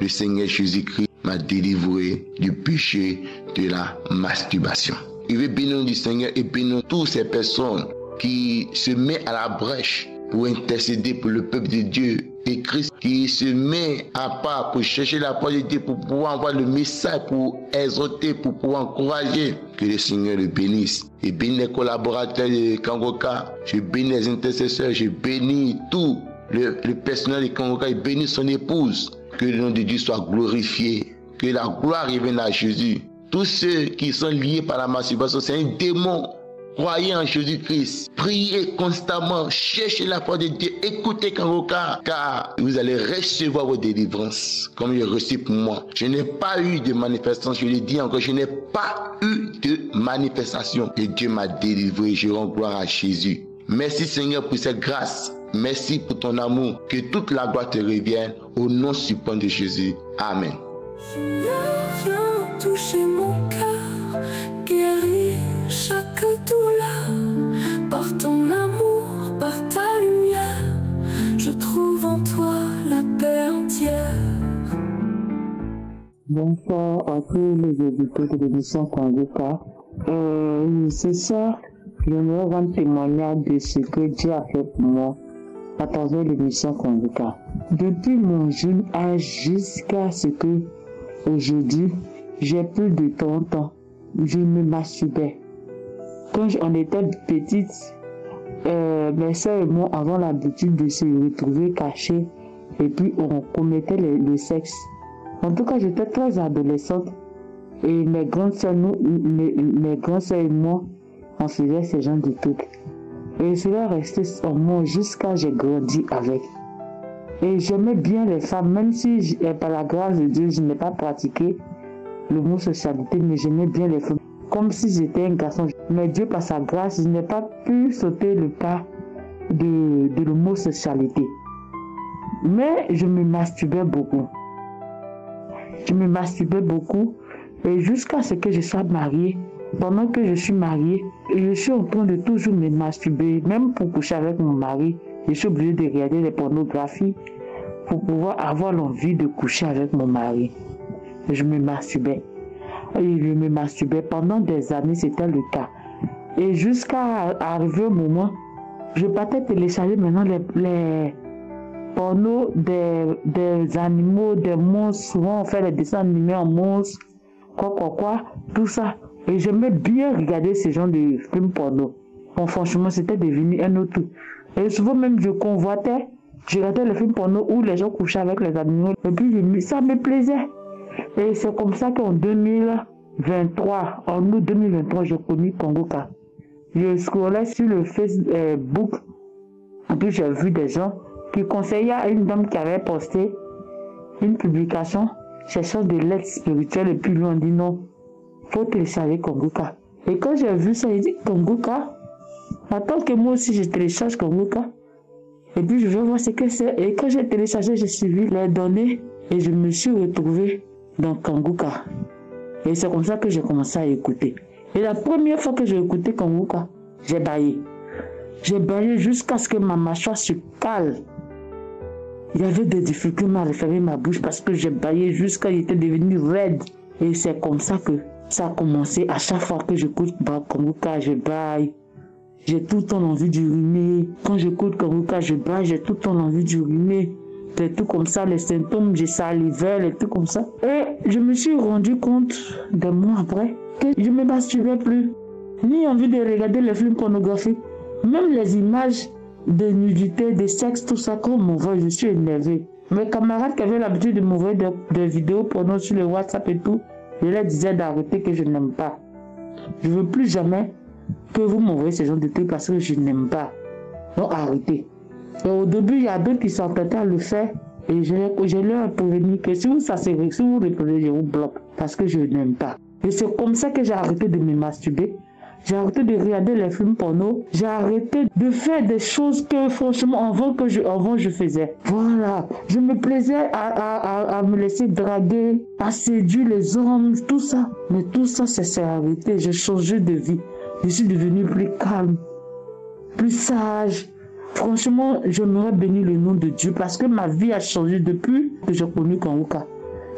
le Seigneur Jésus-Christ m'a délivré du péché de la masturbation. Je veux bénir du Seigneur et bénir toutes ces personnes qui se mettent à la brèche pour intercéder pour le peuple de Dieu. Et Christ qui se met à part pour chercher la parole de Dieu, pour pouvoir envoyer le message, pour exhorter, pour pouvoir encourager. Que le Seigneur le bénisse. Et bénisse les collaborateurs de Kangoka. Je bénis les intercesseurs. Je bénis tout le personnel de Kangoka. Je bénis son épouse. Que le nom de Dieu soit glorifié. Que la gloire revienne à Jésus. Tous ceux qui sont liés par la masturbation, c'est un démon. Croyez en Jésus-Christ, priez constamment, cherchez la foi de Dieu, écoutez Kangoka, car vous allez recevoir vos délivrances, comme il est reçu pour moi. Je n'ai pas eu de manifestation, je le dis encore, je n'ai pas eu de manifestation. Et Dieu m'a délivré, je rends gloire à Jésus. Merci Seigneur pour cette grâce, merci pour ton amour, que toute la gloire te revienne, au nom suprême de Jésus. Amen. Viens toucher mon cœur, guérir chaque douleur, par ton amour, par ta lumière, je Bonsoir à tous les auditeurs de l'émission Kanguka. C'est ça, j'aimerais rendre témoignage de ce que Dieu a fait pour moi à travers l'émission Kanguka. Depuis mon jeune âge jusqu'à ce que aujourd'hui, j'ai plus de 30 ans, je me masturbais. Quand on était petite, mes soeurs et moi avons l'habitude de se retrouver cachés et puis on commettait le sexe. En tout cas, j'étais très adolescente et mes grandes soeurs et moi, on faisait ce genre de trucs. Et cela restait en moi jusqu'à j'ai grandi avec. Et j'aimais bien les femmes, même si par la grâce de Dieu, je n'ai pas pratiqué l'homosexualité, mais j'aimais bien les femmes. Comme si j'étais un garçon. Mais Dieu, par sa grâce, je n'ai pas pu sauter le pas de l'homosexualité. Mais je me masturbais beaucoup. Et jusqu'à ce que je sois mariée. Pendant que je suis mariée, je suis en train de toujours me masturber. Même pour coucher avec mon mari, je suis obligée de regarder les pornographies pour pouvoir avoir l'envie de coucher avec mon mari. Je me masturbais. Et je me masturbais pendant des années, c'était le cas. Et jusqu'à arriver au moment, je partais télécharger maintenant les pornos des animaux, des monstres. Souvent on fait les dessins animés en monstres, tout ça. Et j'aimais bien regarder ce genre de films porno. Bon, franchement, c'était devenu un autre truc. Et souvent même je convoitais, je regardais les films porno où les gens couchaient avec les animaux. Et puis ça me plaisait. Et c'est comme ça qu'en 2023, en août 2023, j'ai connu Kanguka. Je scrollais sur le Facebook, et puis j'ai vu des gens qui conseillaient à une dame qui avait posté une publication cherchant de l'aide spirituelle, et puis lui ont dit non, faut télécharger Kanguka. Et quand j'ai vu ça, j'ai dit Kanguka, attends que moi aussi je télécharge Kanguka. Et puis je vais voir ce que c'est. Et quand j'ai téléchargé, j'ai suivi les données et je me suis retrouvé dans Kanguka. Et c'est comme ça que j'ai commencé à écouter. Et la première fois que j'ai écouté Kanguka, j'ai baillé. J'ai baillé jusqu'à ce que ma mâchoire se cale. Il y avait des difficultés à refermer ma bouche parce que j'ai baillé jusqu'à il était devenu raide. Et c'est comme ça que ça a commencé. À chaque fois que j'écoute Kanguka, je baille. J'ai tout le temps envie d'uriner. Quand j'écoute Kanguka, je baille, j'ai tout le temps envie d'uriner. Des trucs comme ça, les symptômes, j'ai salivais, les trucs comme ça. Et je me suis rendu compte, des mois après, que je ne me masturbais plus. Ni envie de regarder les films pornographiques. Même les images de nudité, de sexe, tout ça, quand on m'envoie, je suis énervée. Mes camarades qui avaient l'habitude de m'envoyer des vidéos porno sur le WhatsApp et tout, je leur disais d'arrêter, que je n'aime pas. Je ne veux plus jamais que vous m'envoyez ce genre de trucs parce que je n'aime pas. Donc arrêtez. Et au début, il y a d'autres qui s'entêtaient à le faire. Et je leur ai prévenu que si vous répondez, je vous bloque. Parce que je n'aime pas. Et c'est comme ça que j'ai arrêté de me masturber. J'ai arrêté de regarder les films porno. J'ai arrêté de faire des choses que franchement avant je faisais. Voilà. Je me plaisais à me laisser draguer, à séduire les hommes, tout ça. Mais tout ça, c'est arrêté. J'ai changé de vie. Je suis devenu plus calme, plus sage. Franchement, j'aimerais bénir le nom de Dieu parce que ma vie a changé depuis que j'ai connu Kanguka.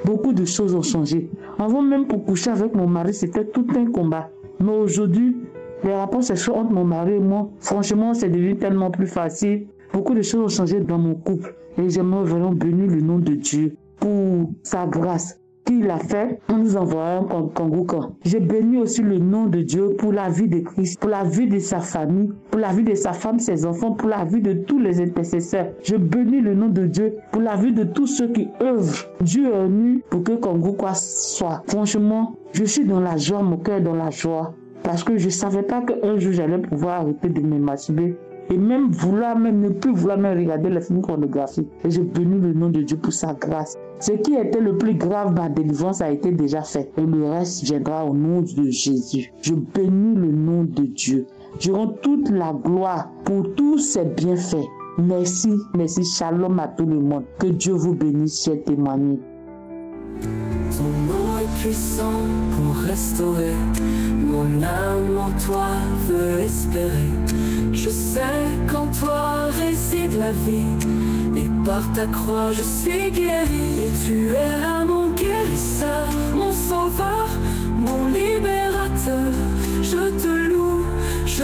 Beaucoup de choses ont changé. Avant même pour coucher avec mon mari, c'était tout un combat. Mais aujourd'hui, les rapports sexuels entre mon mari et moi, franchement, c'est devenu tellement plus facile. Beaucoup de choses ont changé dans mon couple. Et j'aimerais vraiment bénir le nom de Dieu pour sa grâce qu'il a fait en nous envoyant Kanguka. Je bénis aussi le nom de Dieu pour la vie de Christ, pour la vie de sa famille, pour la vie de sa femme, ses enfants, pour la vie de tous les intercesseurs. Je bénis le nom de Dieu pour la vie de tous ceux qui œuvrent. Dieu est venu pour que Kanguka soit. Franchement, je suis dans la joie, mon cœur est dans la joie. Parce que je ne savais pas qu'un jour j'allais pouvoir arrêter de me masturber. Et même ne plus vouloir regarder les films pornographiques. Et je bénis le nom de Dieu pour sa grâce. Ce qui était le plus grave, ma délivrance a été déjà fait. Et le reste viendra au nom de Jésus. Je bénis le nom de Dieu. Je rends toute la gloire pour tous ses bienfaits. Merci, merci, shalom à tout le monde. Que Dieu vous bénisse, chers témoignés. Ton nom est puissant pour restaurer. Mon âme en toi veut espérer. Je sais qu'en toi réside la vie. Et par ta croix je suis guéri. Et tu es là mon guérisseur.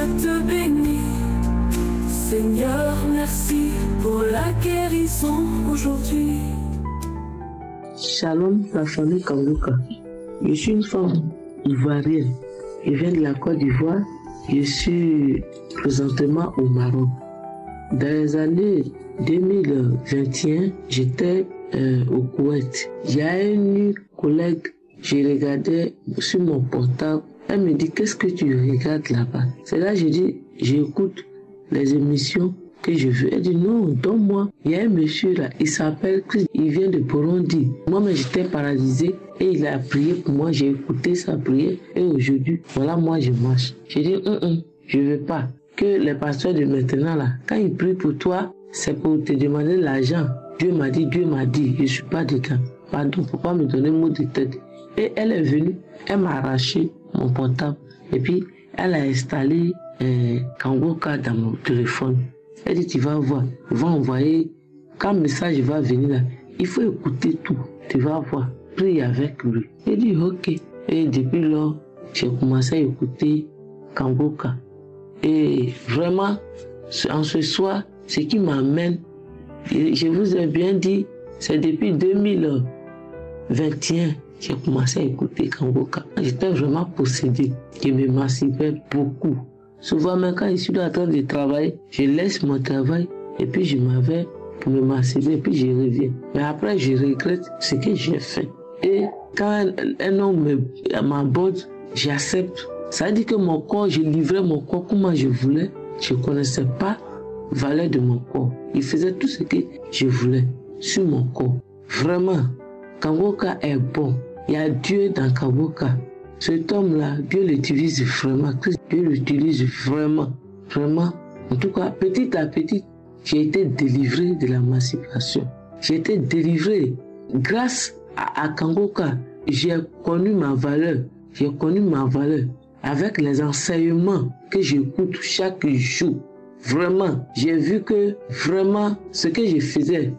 je te bénis. Seigneur, merci pour la guérison aujourd'hui. Shalom, la famille Kangoka. Je suis une femme ivoirienne. Je viens de la Côte d'Ivoire. Je suis présentement au Maroc. Dans les années 2021, j'étais au Koweït. Il y a une collègue, je regardais sur mon portable. Elle me dit, qu'est-ce que tu regardes là-bas? C'est là que je dis, j'écoute les émissions que je veux. Elle dit, non, donne-moi. Il y a un monsieur là, il s'appelle Chris, il vient de Burundi. Moi-même, j'étais paralysé et il a prié pour moi. J'ai écouté sa prière et aujourd'hui, voilà, moi, je marche. J'ai dit, je ne veux pas que les pasteurs de maintenant là, quand ils prient pour toi, c'est pour te demander l'argent. Dieu m'a dit, je ne suis pas dedans. Pardon, faut pas me donner mot de tête. Et elle est venue, elle m'a arraché mon portable et puis elle a installé Kangoka dans mon téléphone. Elle dit, tu vas voir, il va envoyer, quand le message va venir là, il faut écouter tout, tu vas voir, prie avec lui. Elle dit, ok. Et depuis lors, j'ai commencé à écouter Kangoka. Et vraiment, en ce soir, ce qui m'amène, je vous ai bien dit, c'est depuis 2021 j'ai commencé à écouter Kangoka. J'étais vraiment possédé. Je me masturbais beaucoup. Souvent, même quand je suis en train de travailler, je laisse mon travail et puis je m'en vais pour me masturber et puis je reviens. Mais après, je regrette ce que j'ai fait. Et quand un homme m'aborde, j'accepte. Ça veut dire que mon corps, je livrais mon corps comment je voulais. Je ne connaissais pas la valeur de mon corps. Il faisait tout ce que je voulais sur mon corps. Vraiment, Kangoka est bon. Il y a Dieu dans Kangoka. Cet homme-là, Dieu l'utilise vraiment. Dieu l'utilise vraiment. Vraiment. En tout cas, petit à petit, j'ai été délivré de la masturbation. J'ai été délivré. Grâce à Kangoka, j'ai connu ma valeur. J'ai connu ma valeur avec les enseignements que j'écoute chaque jour. Vraiment, j'ai vu que vraiment ce que je faisais,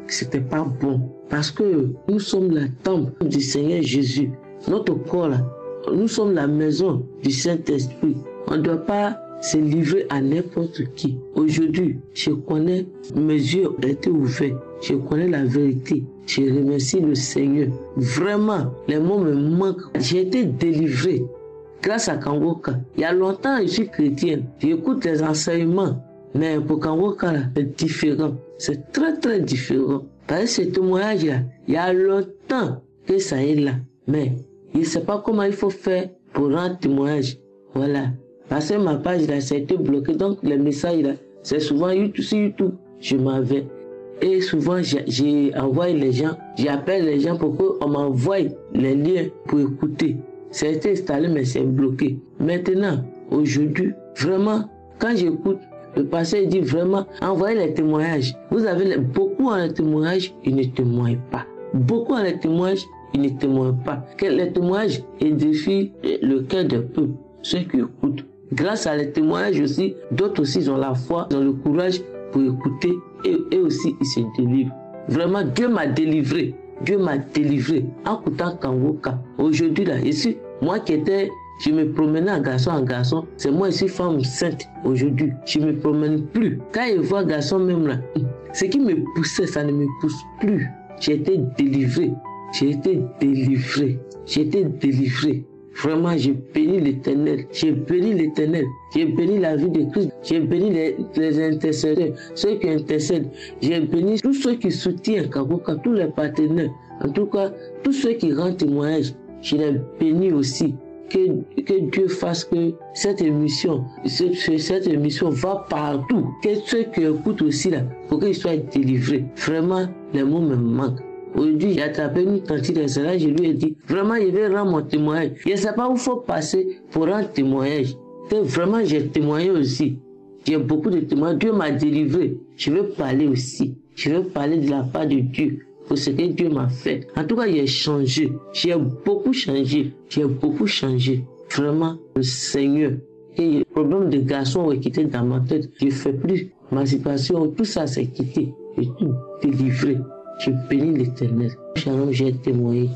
c'était pas bon. Parce que nous sommes la temple du Seigneur Jésus. Notre corps là, nous sommes la maison du Saint-Esprit. On ne doit pas se livrer à n'importe qui. Aujourd'hui, je connais, mes yeux ont été ouverts. Je connais la vérité. Je remercie le Seigneur. Vraiment, les mots me manquent. J'ai été délivré grâce à Kangoka. Il y a longtemps, je suis chrétienne. J'écoute les enseignements. Mais pour Kangoka, c'est différent. C'est très, très différent. Parce que ce témoignage-là, il y a longtemps que ça est là. Mais il ne sait pas comment il faut faire pour rendre témoignage. Voilà. Parce que ma page, là, ça a été bloqué. Donc, les messages, là, c'est souvent YouTube, sur YouTube. Je m'en vais. Et souvent, j'ai envoyé les gens, j'appelle les gens pour qu'on m'envoie les liens pour écouter. Ça a été installé, mais c'est bloqué. Maintenant, aujourd'hui, vraiment, quand j'écoute, le pasteur dit vraiment, envoyez les témoignages. Vous avez beaucoup en témoignages, ils ne témoignent pas. Beaucoup en témoignages, ils ne témoignent pas. Les témoignages édifient le cœur des peuples, ceux qui écoutent. Grâce à les témoignages aussi, d'autres aussi ils ont la foi, ils ont le courage pour écouter et aussi ils se délivrent. Vraiment, Dieu m'a délivré. Dieu m'a délivré en écoutant Kangoka. Aujourd'hui, là, ici, moi qui étais, je me promenais en garçon, c'est moi ici femme sainte aujourd'hui. Je ne me promène plus. Quand je vois garçon même là, ce qui me poussait, ça ne me pousse plus. J'ai été délivré. J'ai été délivré. J'ai été délivré. Vraiment, j'ai béni l'Éternel. J'ai béni l'Éternel. J'ai béni la vie de Christ. J'ai béni les intercesseurs, ceux qui intercèdent. J'ai béni tous ceux qui soutiennent Kangoka, tous les partenaires. En tout cas, tous ceux qui rendent témoignage. Je les bénis aussi. Que Dieu fasse que cette émission va partout. Que ceux qui écoutent aussi là, pour qu'ils soient délivrés. Vraiment, les mots me manquent. Aujourd'hui, j'ai attrapé une tante de cela, je lui ai dit, vraiment, je vais rendre mon témoignage. Je ne sais pas où il faut passer pour rendre témoignage. Que vraiment, j'ai témoigné aussi. J'ai beaucoup de témoignages. Dieu m'a délivré. Je veux parler aussi. Je veux parler de la part de Dieu. Pour ce que Dieu m'a fait. En tout cas, j'ai changé. J'ai beaucoup changé. J'ai beaucoup changé. Vraiment, le Seigneur. Et le problème de garçon est quitté dans ma tête. Je ne fais plus masturbation. Tout ça, c'est quitté. J'ai tout délivré. Je bénis l'Éternel. Shalom, j'ai témoigné.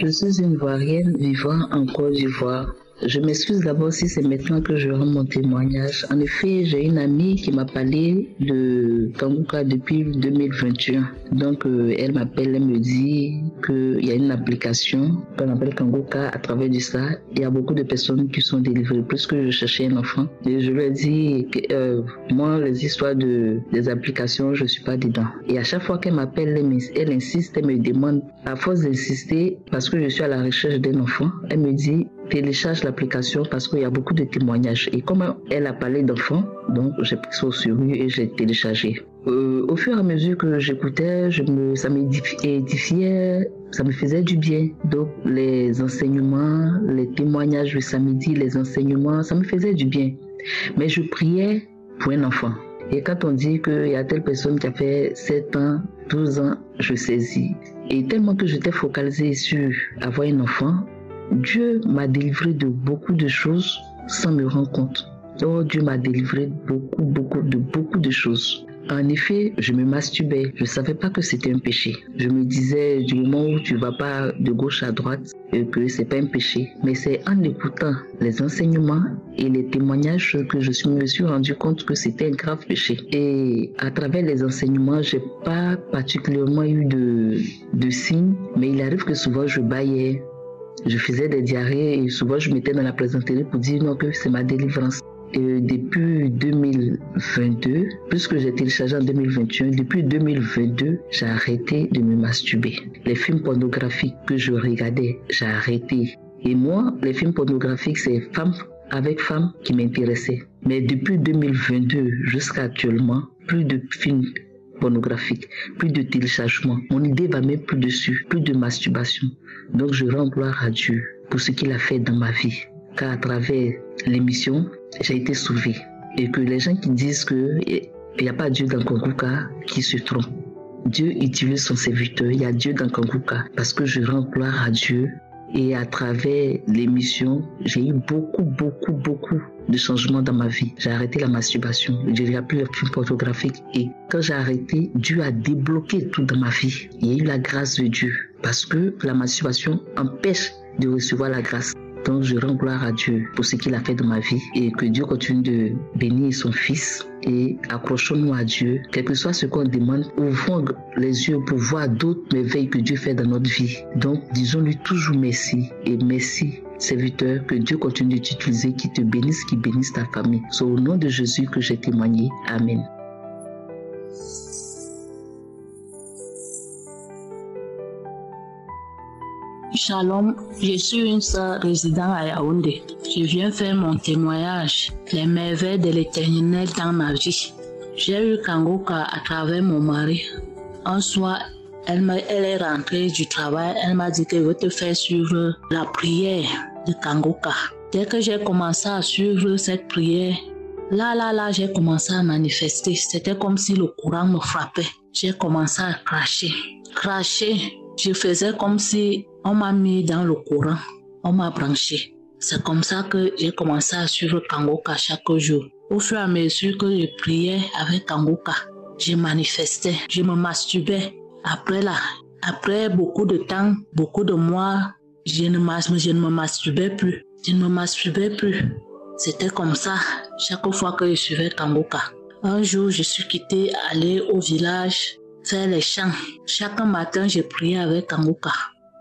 Je suis une Ivoirienne vivant en Côte d'Ivoire. Je m'excuse d'abord si c'est maintenant que je rends mon témoignage. En effet, j'ai une amie qui m'a parlé de Kangouka depuis 2021. Donc, elle m'appelle, elle me dit qu'il y a une application qu'on appelle Kangouka. À travers de ça, il y a beaucoup de personnes qui sont délivrées. Puisque je cherchais un enfant, et je lui ai dit que moi, les histoires des applications, je ne suis pas dedans. Et à chaque fois qu'elle m'appelle, elle insiste, elle me demande, à force d'insister, parce que je suis à la recherche d'un enfant, elle me dit, télécharge l'application parce qu'il y a beaucoup de témoignages. Et comme elle a parlé d'enfants, donc j'ai pris ça au sérieux et j'ai téléchargé. Au fur et à mesure que j'écoutais, ça m'édifiait, ça me faisait du bien. Donc les enseignements, les témoignages le samedi, les enseignements, ça me faisait du bien. Mais je priais pour un enfant. Et quand on dit qu'il y a telle personne qui a fait 7 ans, 12 ans, je saisis. Et tellement que j'étais focalisée sur avoir un enfant, Dieu m'a délivré de beaucoup de choses sans me rendre compte. Oh, Dieu m'a délivré de beaucoup de choses. En effet, je me masturbais. Je ne savais pas que c'était un péché. Je me disais, du moment où tu ne vas pas de gauche à droite, que ce n'est pas un péché. Mais c'est en écoutant les enseignements et les témoignages que je me suis rendu compte que c'était un grave péché. Et à travers les enseignements, je n'ai pas particulièrement eu de signes, mais il arrive que souvent je bâillais. Je faisais des diarrhées et souvent je mettais dans la plaisanterie pour dire non que c'est ma délivrance. Et depuis 2022, puisque j'ai téléchargé en 2021, depuis 2022, j'ai arrêté de me masturber. Les films pornographiques que je regardais, j'ai arrêté. Et moi, les films pornographiques, c'est femme avec femme qui m'intéressaient. Mais depuis 2022 jusqu'à actuellement, plus de films pornographique, plus de téléchargement. Mon idée va même plus dessus, plus de masturbation. Donc je rends gloire à Dieu pour ce qu'il a fait dans ma vie. Car à travers l'émission, j'ai été sauvée. Et que les gens qui disent qu'il n'y a pas Dieu dans Kangouka, qui se trompent. Dieu utilise son serviteur, il y a Dieu dans Kangouka. Parce que je rends gloire à Dieu. Et à travers l'émission, j'ai eu beaucoup de changements dans ma vie. J'ai arrêté la masturbation, je ne regarde plus les films pornographiques. Et quand j'ai arrêté, Dieu a débloqué tout dans ma vie. Il y a eu la grâce de Dieu. Parce que la masturbation empêche de recevoir la grâce. Donc je rends gloire à Dieu pour ce qu'il a fait dans ma vie. Et que Dieu continue de bénir son Fils. Et accrochons-nous à Dieu. Quel que soit ce qu'on demande, ouvrons les yeux pour voir d'autres merveilles que Dieu fait dans notre vie. Donc disons-lui toujours merci. Et merci, serviteur, que Dieu continue de t'utiliser, qu'il te bénisse, qu'il bénisse ta famille. C'est au nom de Jésus que j'ai témoigné. Amen. Shalom, je suis une sœur résidant à Yaoundé. Je viens faire mon témoignage, les merveilles de l'Éternel dans ma vie. J'ai eu Kangouka à travers mon mari. Un soir, elle est rentrée du travail, elle m'a dit qu'elle veut te faire suivre la prière de Kangouka. Dès que j'ai commencé à suivre cette prière, là, j'ai commencé à manifester. C'était comme si le courant me frappait. J'ai commencé à cracher. Je faisais comme si on m'a mis dans le courant, on m'a branché. C'est comme ça que j'ai commencé à suivre Kangouka chaque jour. Au fur et à mesure que je priais avec Kangouka, je manifestais, je me masturbais. Après beaucoup de temps, beaucoup de mois, je ne me masturbais plus. C'était comme ça chaque fois que je suivais Kangouka. Un jour, je suis quittée, aller au village, faire les chants. Chaque matin, je priais avec Kangouka.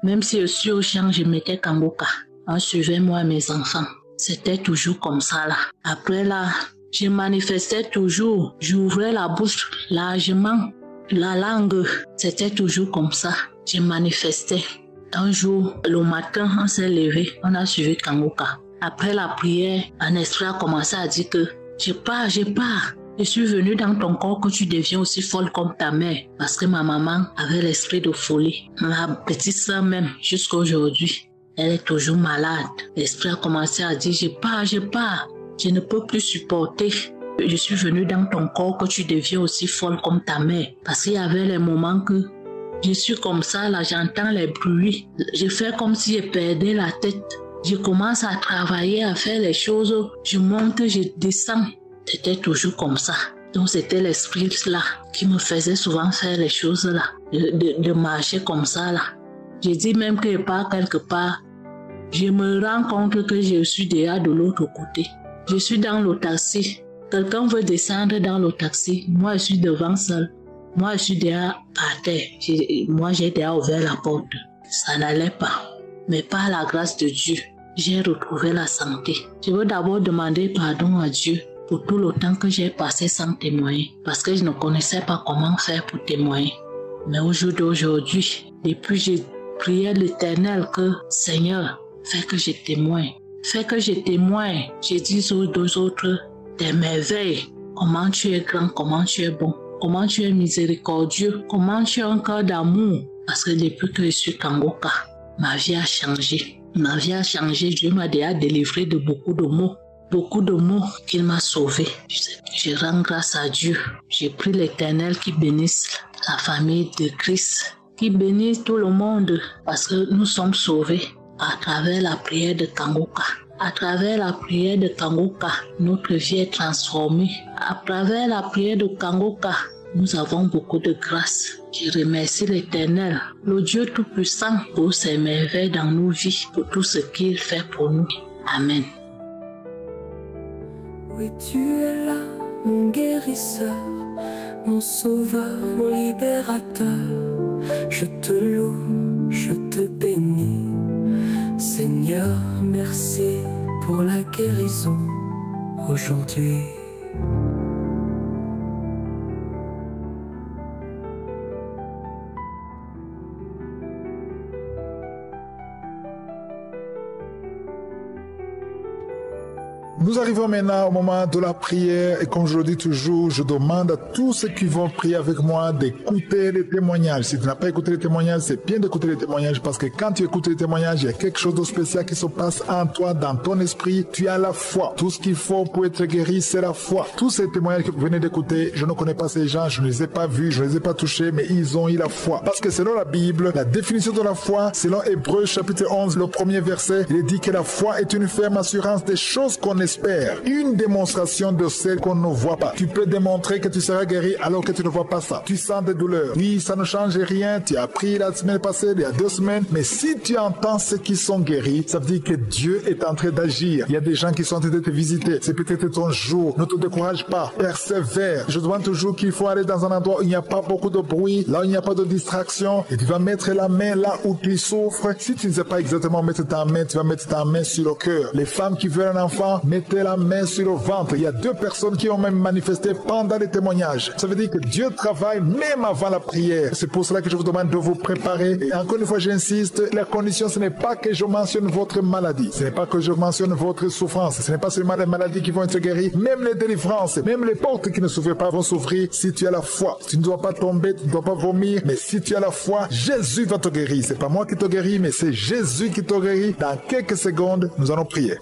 Même si je suis au champ, je mettais Kangouka. On suivait moi et mes enfants. C'était toujours comme ça là. Après là, je manifestais toujours. J'ouvrais la bouche largement. La langue, c'était toujours comme ça. Je manifestais. Un jour, le matin, on s'est levé. On a suivi Kangouka. Après la prière, un esprit a commencé à dire que je pars. Je suis venue dans ton corps que tu deviens aussi folle comme ta mère. Parce que ma maman avait l'esprit de folie. Ma petite soeur même, jusqu'à aujourd'hui, elle est toujours malade. L'esprit a commencé à dire, je pars. Je ne peux plus supporter. Je suis venue dans ton corps que tu deviens aussi folle comme ta mère. Parce qu'il y avait les moments que je suis comme ça, là, j'entends les bruits. Je fais comme si je perdais la tête. Je commence à travailler, à faire les choses. Je monte, je descends. C'était toujours comme ça. Donc c'était l'esprit là qui me faisait souvent faire les choses là, de marcher comme ça là. Je dis même que je pars quelque part, je me rends compte que je suis déjà de l'autre côté. Je suis dans le taxi. Quelqu'un veut descendre dans le taxi. Moi, je suis devant seul. Moi, je suis déjà par terre. Moi, j'ai déjà ouvert la porte. Ça n'allait pas. Mais par la grâce de Dieu, j'ai retrouvé la santé. Je veux d'abord demander pardon à Dieu pour tout le temps que j'ai passé sans témoigner. Parce que je ne connaissais pas comment faire pour témoigner. Mais au jour d'aujourd'hui, depuis j'ai prié l'Éternel que Seigneur, fais que je témoigne. Fais que je témoigne. Je dis aux deux autres des merveilles. Comment tu es grand, comment tu es bon, comment tu es miséricordieux, comment tu as un cœur d'amour. Parce que depuis que je suis Kangoka, ma vie a changé. Ma vie a changé. Dieu m'a déjà délivré de beaucoup de maux. Beaucoup de maux qu'il m'a sauvé. Je rends grâce à Dieu. J'ai pris l'Éternel qui bénisse la famille de Christ, qui bénisse tout le monde parce que nous sommes sauvés à travers la prière de Kangoka. À travers la prière de Kangoka, notre vie est transformée. À travers la prière de Kangoka, nous avons beaucoup de grâce. Je remercie l'Éternel, le Dieu Tout-Puissant, pour ses merveilles dans nos vies, pour tout ce qu'il fait pour nous. Amen. Oui, tu es là, mon guérisseur, mon sauveur, mon libérateur. Je te loue, je te bénis. Seigneur, merci pour la guérison aujourd'hui. Nous arrivons maintenant au moment de la prière et comme je le dis toujours, je demande à tous ceux qui vont prier avec moi d'écouter les témoignages. Si tu n'as pas écouté les témoignages, c'est bien d'écouter les témoignages parce que quand tu écoutes les témoignages, il y a quelque chose de spécial qui se passe en toi, dans ton esprit. Tu as la foi. Tout ce qu'il faut pour être guéri, c'est la foi. Tous ces témoignages que vous venez d'écouter, je ne connais pas ces gens, je ne les ai pas vus, je ne les ai pas touchés, mais ils ont eu la foi. Parce que selon la Bible, la définition de la foi, selon Hébreux chapitre 11, le premier verset, il est dit que la foi est une ferme assurance des choses qu'on espère. Une démonstration de celles qu'on ne voit pas. Tu peux démontrer que tu seras guéri alors que tu ne vois pas ça. Tu sens des douleurs. Oui, ça ne change rien. Tu as appris la semaine passée, il y a 2 semaines. Mais si tu entends ceux qui sont guéris, ça veut dire que Dieu est en train d'agir. Il y a des gens qui sont en train de te visiter. C'est peut-être ton jour. Ne te décourage pas. Persévère. Je demande toujours qu'il faut aller dans un endroit où il n'y a pas beaucoup de bruit, là où il n'y a pas de distraction. Et tu vas mettre la main là où tu souffres. Si tu ne sais pas exactement mettre ta main, tu vas mettre ta main sur le cœur. Les femmes qui veulent un enfant, mettez la main sur le ventre. Il y a 2 personnes qui ont même manifesté pendant les témoignages. Ça veut dire que Dieu travaille même avant la prière. C'est pour cela que je vous demande de vous préparer. Et encore une fois, j'insiste, la condition, ce n'est pas que je mentionne votre maladie. Ce n'est pas que je mentionne votre souffrance. Ce n'est pas seulement les maladies qui vont être guéries. Même les délivrances, même les portes qui ne s'ouvrent pas vont s'ouvrir si tu as la foi. Tu ne dois pas tomber, tu ne dois pas vomir. Mais si tu as la foi, Jésus va te guérir. C'est pas moi qui te guéris, mais c'est Jésus qui te guérit. Dans quelques secondes, nous allons prier.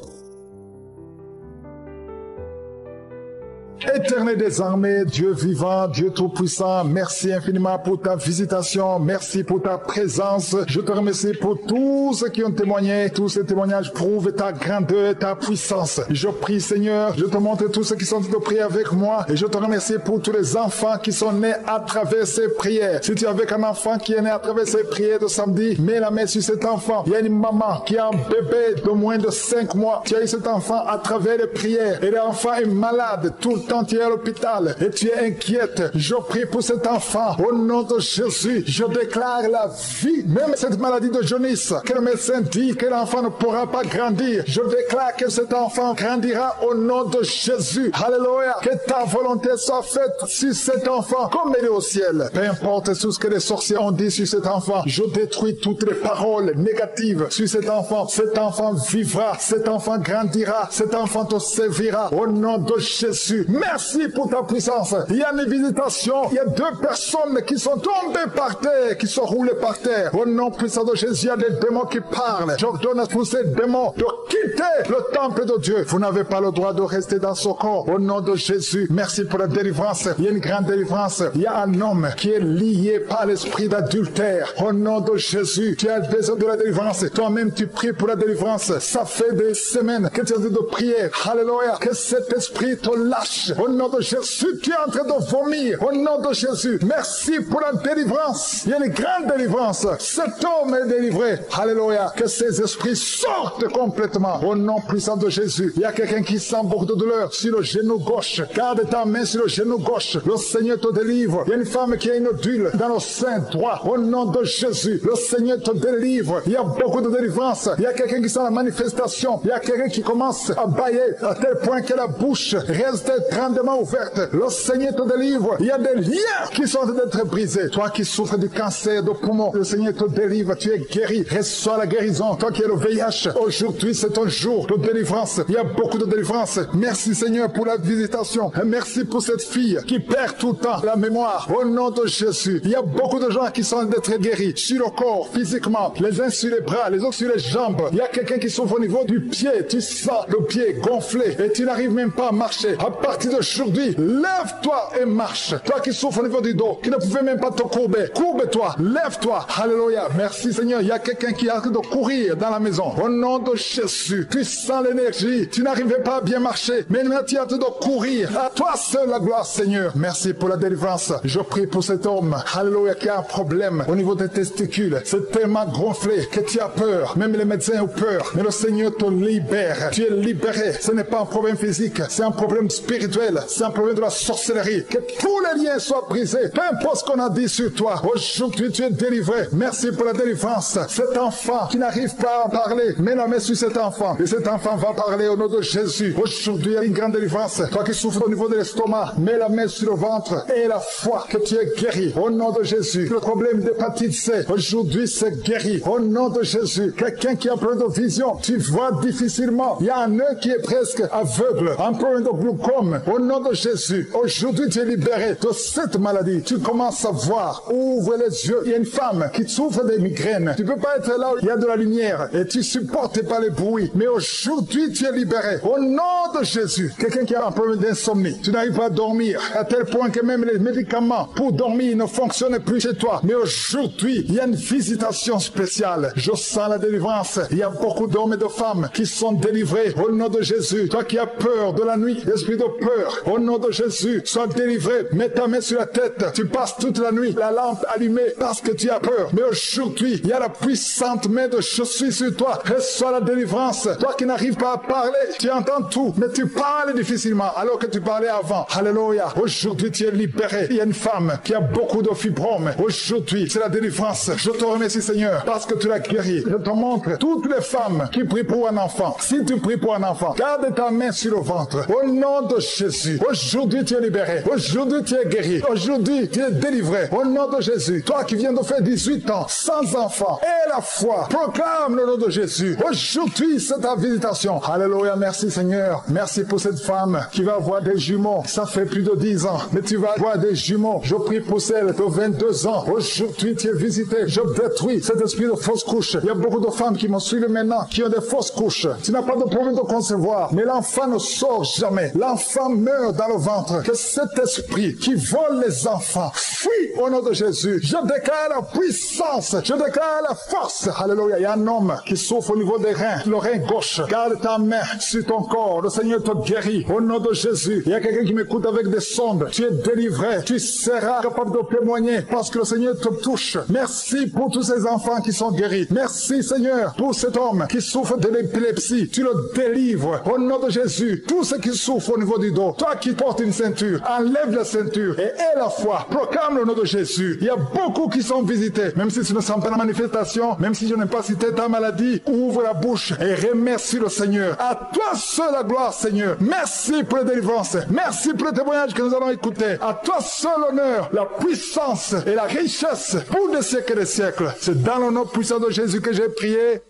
Éternel des armées, Dieu vivant, Dieu tout-puissant, merci infiniment pour ta visitation, merci pour ta présence. Je te remercie pour tous ceux qui ont témoigné. Tous ces témoignages prouvent ta grandeur et ta puissance. Je prie, Seigneur, je te montre tous ceux qui sont de prier avec moi et je te remercie pour tous les enfants qui sont nés à travers ces prières. Si tu es avec un enfant qui est né à travers ces prières de samedi, mets la main sur cet enfant. Il y a une maman qui a un bébé de moins de 5 mois. Tu as eu cet enfant à travers les prières et l'enfant est malade tout le temps. Tu es à l'hôpital et tu es inquiète. Je prie pour cet enfant. Au nom de Jésus, je déclare la vie. Même cette maladie de jaunisse, que le médecin dit que l'enfant ne pourra pas grandir. Je déclare que cet enfant grandira au nom de Jésus. Alléluia. Que ta volonté soit faite sur cet enfant comme elle est au ciel. Peu importe tout ce que les sorciers ont dit sur cet enfant. Je détruis toutes les paroles négatives sur cet enfant. Cet enfant vivra. Cet enfant grandira. Cet enfant te servira. Au nom de Jésus. Merci pour ta puissance. Il y a une visitation. Il y a 2 personnes qui sont tombées par terre, qui sont roulées par terre. Au nom puissant de Jésus, il y a des démons qui parlent. J'ordonne à tous ces démons de quitter le temple de Dieu. Vous n'avez pas le droit de rester dans ce corps. Au nom de Jésus, merci pour la délivrance. Il y a une grande délivrance. Il y a un homme qui est lié par l'esprit d'adultère. Au nom de Jésus, tu as besoin de la délivrance. Toi-même, tu pries pour la délivrance. Ça fait des semaines que tu es en train de prier. Alléluia. Que cet esprit te lâche. marche. Au nom de Jésus, tu es en train de vomir. Au nom de Jésus, merci pour la délivrance. Il y a une grande délivrance. Cet homme est délivré. Alléluia. Que ces esprits sortent complètement. Au nom puissant de Jésus. Il y a quelqu'un qui sent beaucoup de douleur sur le genou gauche. Garde ta main sur le genou gauche. Le Seigneur te délivre. Il y a une femme qui a une nodule dans le sein droit. Au nom de Jésus, le Seigneur te délivre. Il y a beaucoup de délivrance. Il y a quelqu'un qui sent la manifestation. Il y a quelqu'un qui commence à bailler à tel point que la bouche reste grandement ouverte. Le Seigneur te délivre. Il y a des liens qui sont en train d'être brisés. Toi qui souffres du cancer de poumon, le Seigneur te délivre. Tu es guéri. Reçois la guérison. Toi qui es le VIH, aujourd'hui c'est un jour de délivrance. Il y a beaucoup de délivrance. Merci Seigneur pour la visitation. Et merci pour cette fille qui perd tout le temps la mémoire. Au nom de Jésus, il y a beaucoup de gens qui sont d'être guéris sur le corps, physiquement, les uns sur les bras, les autres sur les jambes. Il y a quelqu'un qui souffre au niveau du pied. Tu sens le pied gonflé et tu n'arrives même pas à marcher. À partir d'aujourd'hui, lève-toi et marche. Toi qui souffres au niveau du dos, qui ne pouvais même pas te courber, courbe-toi, lève-toi. Alléluia. Merci Seigneur. Il y a quelqu'un qui a de courir dans la maison. Au nom de Jésus, tu sens l'énergie. Tu n'arrivais pas à bien marcher, mais maintenant tu as de courir. À toi seul la gloire Seigneur. Merci pour la délivrance. Je prie pour cet homme. Alléluia, qui a un problème au niveau des testicules. C'est tellement gonflé que tu as peur. Même les médecins ont peur. Mais le Seigneur te libère. Tu es libéré. Ce n'est pas un problème physique. C'est un problème spirituel. C'est un problème de la sorcellerie. Que tous les liens soient brisés. Peu importe ce qu'on a dit sur toi. Aujourd'hui, tu es délivré. Merci pour la délivrance. Cet enfant qui n'arrive pas à parler, mets la main sur cet enfant. Et cet enfant va parler au nom de Jésus. Aujourd'hui, il y a une grande délivrance. Toi qui souffres au niveau de l'estomac, mets la main sur le ventre et la foi que tu es guéri. Au nom de Jésus. Le problème d'hépatite C, aujourd'hui, c'est guéri. Au nom de Jésus. Quelqu'un qui a un problème de vision, tu vois difficilement. Il y a un œil qui est presque aveugle. Un problème de glaucome. Au nom de Jésus. Aujourd'hui, tu es libéré de cette maladie. Tu commences à voir. Ouvre les yeux. Il y a une femme qui souffre des migraines. Tu peux pas être là où il y a de la lumière et tu supportes pas les bruits. Mais aujourd'hui, tu es libéré. Au nom de Jésus. Quelqu'un qui a un problème d'insomnie. Tu n'arrives pas à dormir. À tel point que même les médicaments pour dormir ne fonctionnent plus chez toi. Mais aujourd'hui, il y a une visitation spéciale. Je sens la délivrance. Il y a beaucoup d'hommes et de femmes qui sont délivrés au nom de Jésus. Toi qui as peur de la nuit, esprit de peur, au nom de Jésus, sois délivré. Mets ta main sur la tête. Tu passes toute la nuit, la lampe allumée parce que tu as peur. Mais aujourd'hui, il y a la puissante main de Jésus sur toi. Reçois la délivrance. Toi qui n'arrives pas à parler, tu entends tout, mais tu parles difficilement alors que tu parlais avant. Alléluia. Aujourd'hui, tu es libéré. Il y a une femme qui a beaucoup de fibromes. Aujourd'hui, c'est la délivrance. Je te remercie, Seigneur, parce que tu l'as guéri. Je te montre toutes les femmes qui prient pour un enfant. Si tu pries pour un enfant, garde ta main sur le ventre. Au nom de Jésus. Aujourd'hui, tu es libéré. Aujourd'hui, tu es guéri. Aujourd'hui, tu es délivré. Au nom de Jésus. Toi qui viens de faire 18 ans, sans enfant, et la foi, proclame le nom de Jésus. Aujourd'hui, c'est ta visitation. Alléluia. Merci, Seigneur. Merci pour cette femme qui va avoir des jumeaux. Ça fait plus de 10 ans, mais tu vas avoir des jumeaux. Je prie pour celle de 22 ans. Aujourd'hui, tu es visité. Je détruis cet esprit de fausse couche. Il y a beaucoup de femmes qui me suivent maintenant, qui ont des fausses couches. Tu n'as pas de problème de concevoir, mais l'enfant ne sort jamais. L'enfant meurt dans le ventre. Que cet esprit qui vole les enfants fuit au nom de Jésus. Je déclare la puissance. Je déclare la force. Alléluia. Il y a un homme qui souffre au niveau des reins, le rein gauche. Garde ta main sur ton corps. Le Seigneur te guérit au nom de Jésus. Il y a quelqu'un qui m'écoute avec des sondes. Tu es délivré. Tu seras capable de témoigner parce que le Seigneur te touche. Merci pour tous ces enfants qui sont guéris. Merci Seigneur pour cet homme qui souffre de l'épilepsie. Tu le délivres au nom de Jésus. Tous ceux qui souffrent au niveau du dos, toi qui portes une ceinture, enlève la ceinture et aie la foi. Proclame le nom de Jésus. Il y a beaucoup qui sont visités. Même si tu ne sens pas la manifestation, même si je n'ai pas cité ta maladie, ouvre la bouche et remercie le Seigneur. À toi seul la gloire, Seigneur. Merci pour la délivrance. Merci pour le témoignage que nous allons écouter. À toi seul l'honneur, la puissance et la richesse pour des siècles et des siècles. C'est dans le nom puissant de Jésus que j'ai prié.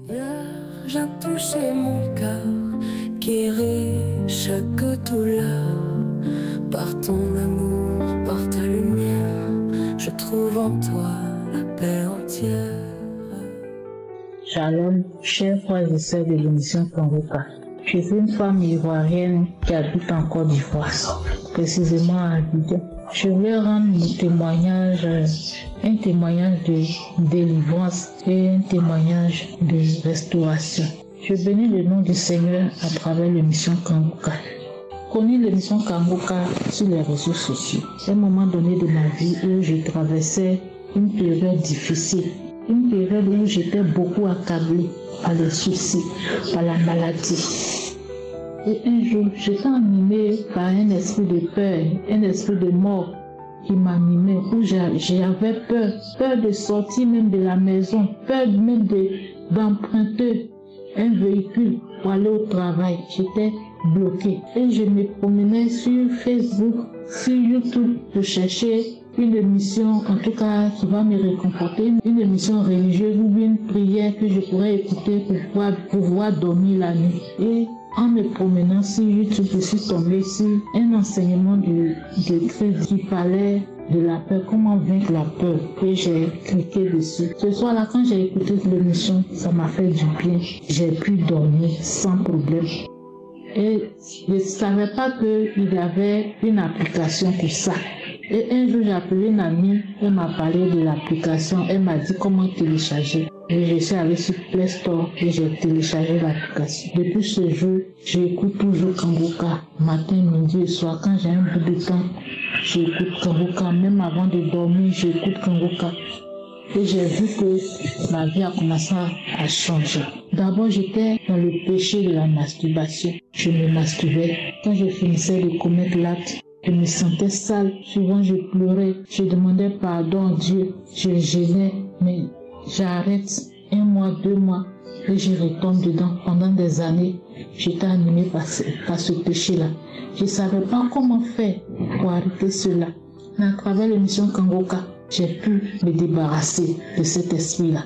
Seigneur, j'ai touché mon cœur, guéri chaque douleur. Par ton amour, par ta lumière, je trouve en toi la paix entière. Shalom, chers frères et sœurs de l'émission Kangoka. Je suis une femme ivoirienne qui habite en Côte d'Ivoire, précisément à Abidjan. Je vais rendre mon témoignage, un témoignage de délivrance et un témoignage de restauration. Je bénis le nom du Seigneur à travers l'émission Kangoka. connu l'émission Kangoka sur les réseaux sociaux. À un moment donné de ma vie où je traversais une période difficile, une période où j'étais beaucoup accablée par les soucis, par la maladie. Et un jour, j'étais animée par un esprit de peur, un esprit de mort qui m'animait, où j'avais peur de sortir même de la maison, peur même d'emprunter un véhicule pour aller au travail. J'étais bloquée. Et je me promenais sur Facebook, sur YouTube, je cherchais une émission, en tout cas, qui va me réconforter, une émission religieuse ou une prière que je pourrais écouter pour pouvoir dormir la nuit. Et en me promenant sur YouTube, je suis tombée sur un enseignement de Christ qui parlait de la peur, comment vaincre la peur. Et j'ai cliqué dessus. Ce soir-là, quand j'ai écouté l'émission, ça m'a fait du bien. J'ai pu dormir sans problème. Et je ne savais pas qu'il y avait une application pour ça. Et un jour, j'ai appelé une amie, elle m'a parlé de l'application, elle m'a dit comment télécharger. Et je suis allée sur Play Store et j'ai téléchargé l'application. Depuis ce jour, j'écoute toujours Kangoka, matin, midi et soir. Quand j'ai un bout de temps, j'écoute Kangoka. Même avant de dormir, j'écoute Kangoka. Et j'ai vu que ma vie a commencé à changer. D'abord, j'étais dans le péché de la masturbation. Je me masturbais. Quand je finissais de commettre l'acte, je me sentais sale. Souvent, je pleurais. Je demandais pardon à Dieu. Je gênais. Mais j'arrête 1 mois, 2 mois. Et je retombe dedans. Pendant des années, j'étais animée par ce péché-là. Je ne savais pas comment faire pour arrêter cela. Mais à travers l'émission Kangoka, j'ai pu me débarrasser de cet esprit-là,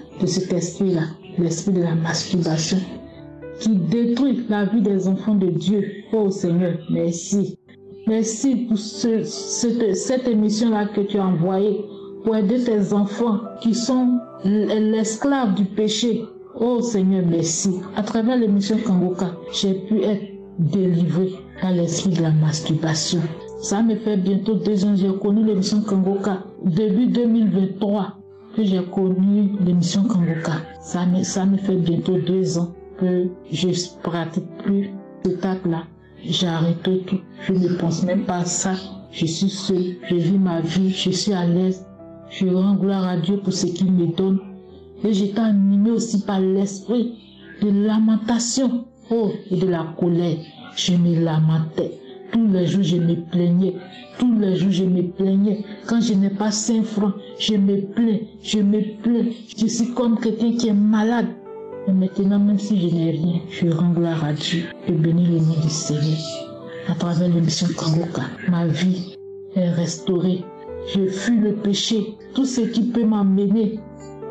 l'esprit de la masturbation, qui détruit la vie des enfants de Dieu. Oh Seigneur, merci. Merci pour cette émission-là que tu as envoyée pour aider tes enfants qui sont l'esclave du péché. Oh Seigneur, merci. À travers l'émission Kangoka, j'ai pu être délivré par l'esprit de la masturbation. Ça me fait bientôt 2 ans, j'ai connu l'émission Kangoka. Début 2023 que j'ai connu l'émission Kangoka. Ça me fait bientôt 2 ans que je ne pratique plus cet acte-là. J'ai arrêté tout. Je ne pense même pas à ça. Je suis seule, je vis ma vie, je suis à l'aise. Je rends gloire à Dieu pour ce qu'il me donne. Et j'étais animée aussi par l'esprit de lamentation, et de la colère. Je me lamentais. Tous les jours, je me plaignais. Tous les jours, je me plaignais. Quand je n'ai pas 5 francs, je me plains. Je suis comme quelqu'un qui est malade. Mais maintenant, même si je n'ai rien, je rends gloire à Dieu. Je bénis le nom du Seigneur. À travers l'émission Kangoka, ma vie est restaurée. Je fuis le péché. Tout ce qui peut m'amener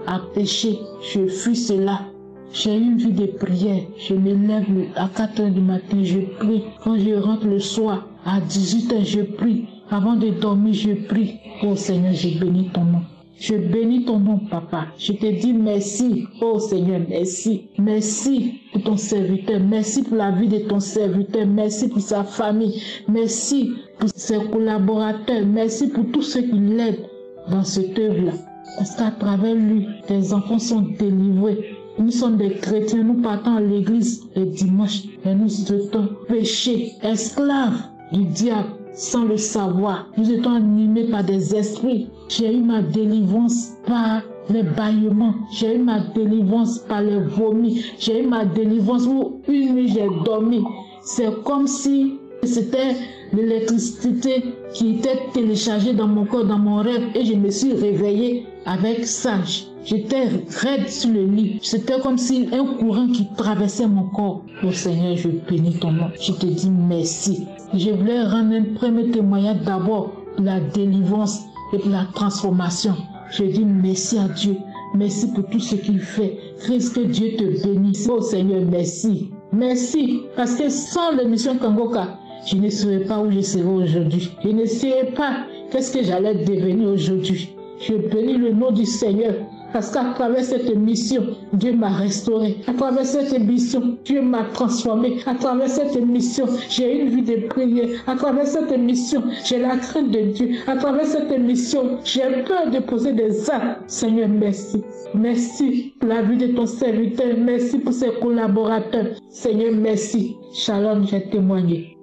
à pécher, je fuis cela. J'ai une vie de prière. Je me lève à 4 h du matin, je prie. Quand je rentre le soir, à 18 h, je prie. Avant de dormir, je prie. Oh Seigneur, je bénis ton nom. Je bénis ton nom, Papa. Je te dis merci. Oh Seigneur, merci. Merci pour ton serviteur. Merci pour la vie de ton serviteur. Merci pour sa famille. Merci pour ses collaborateurs. Merci pour tous ceux qui l'aident dans cette œuvre-là. Parce qu'à travers lui, tes enfants sont délivrés. Nous sommes des chrétiens, nous partons à l'église le dimanche et nous étions péchés, esclaves du diable sans le savoir. Nous étions animés par des esprits. J'ai eu ma délivrance par les bâillements. J'ai eu ma délivrance par les vomis. J'ai eu ma délivrance où une nuit j'ai dormi. C'est comme si c'était l'électricité qui était téléchargée dans mon corps, dans mon rêve, et je me suis réveillée avec ça. J'étais raide sur le lit. C'était comme si un courant qui traversait mon corps. Oh Seigneur, je bénis ton nom. Je te dis merci. Je voulais rendre un premier témoignage d'abord pour la délivrance et pour la transformation. Je dis merci à Dieu. Merci pour tout ce qu'il fait. Christ, que Dieu te bénisse. Oh Seigneur, merci. Merci. Parce que sans l'émission Kangoka, je ne saurais pas où je serais aujourd'hui. Je ne saurais pas qu'est-ce que j'allais devenir aujourd'hui. Je bénis le nom du Seigneur. Parce qu'à travers cette émission, Dieu m'a restauré. À travers cette émission, Dieu m'a transformé. À travers cette émission, j'ai une vie de prière. À travers cette émission, j'ai la crainte de Dieu. À travers cette émission, j'ai peur de poser des actes. Seigneur, merci. Merci pour la vie de ton serviteur. Merci pour ses collaborateurs. Seigneur, merci. Shalom, j'ai témoigné.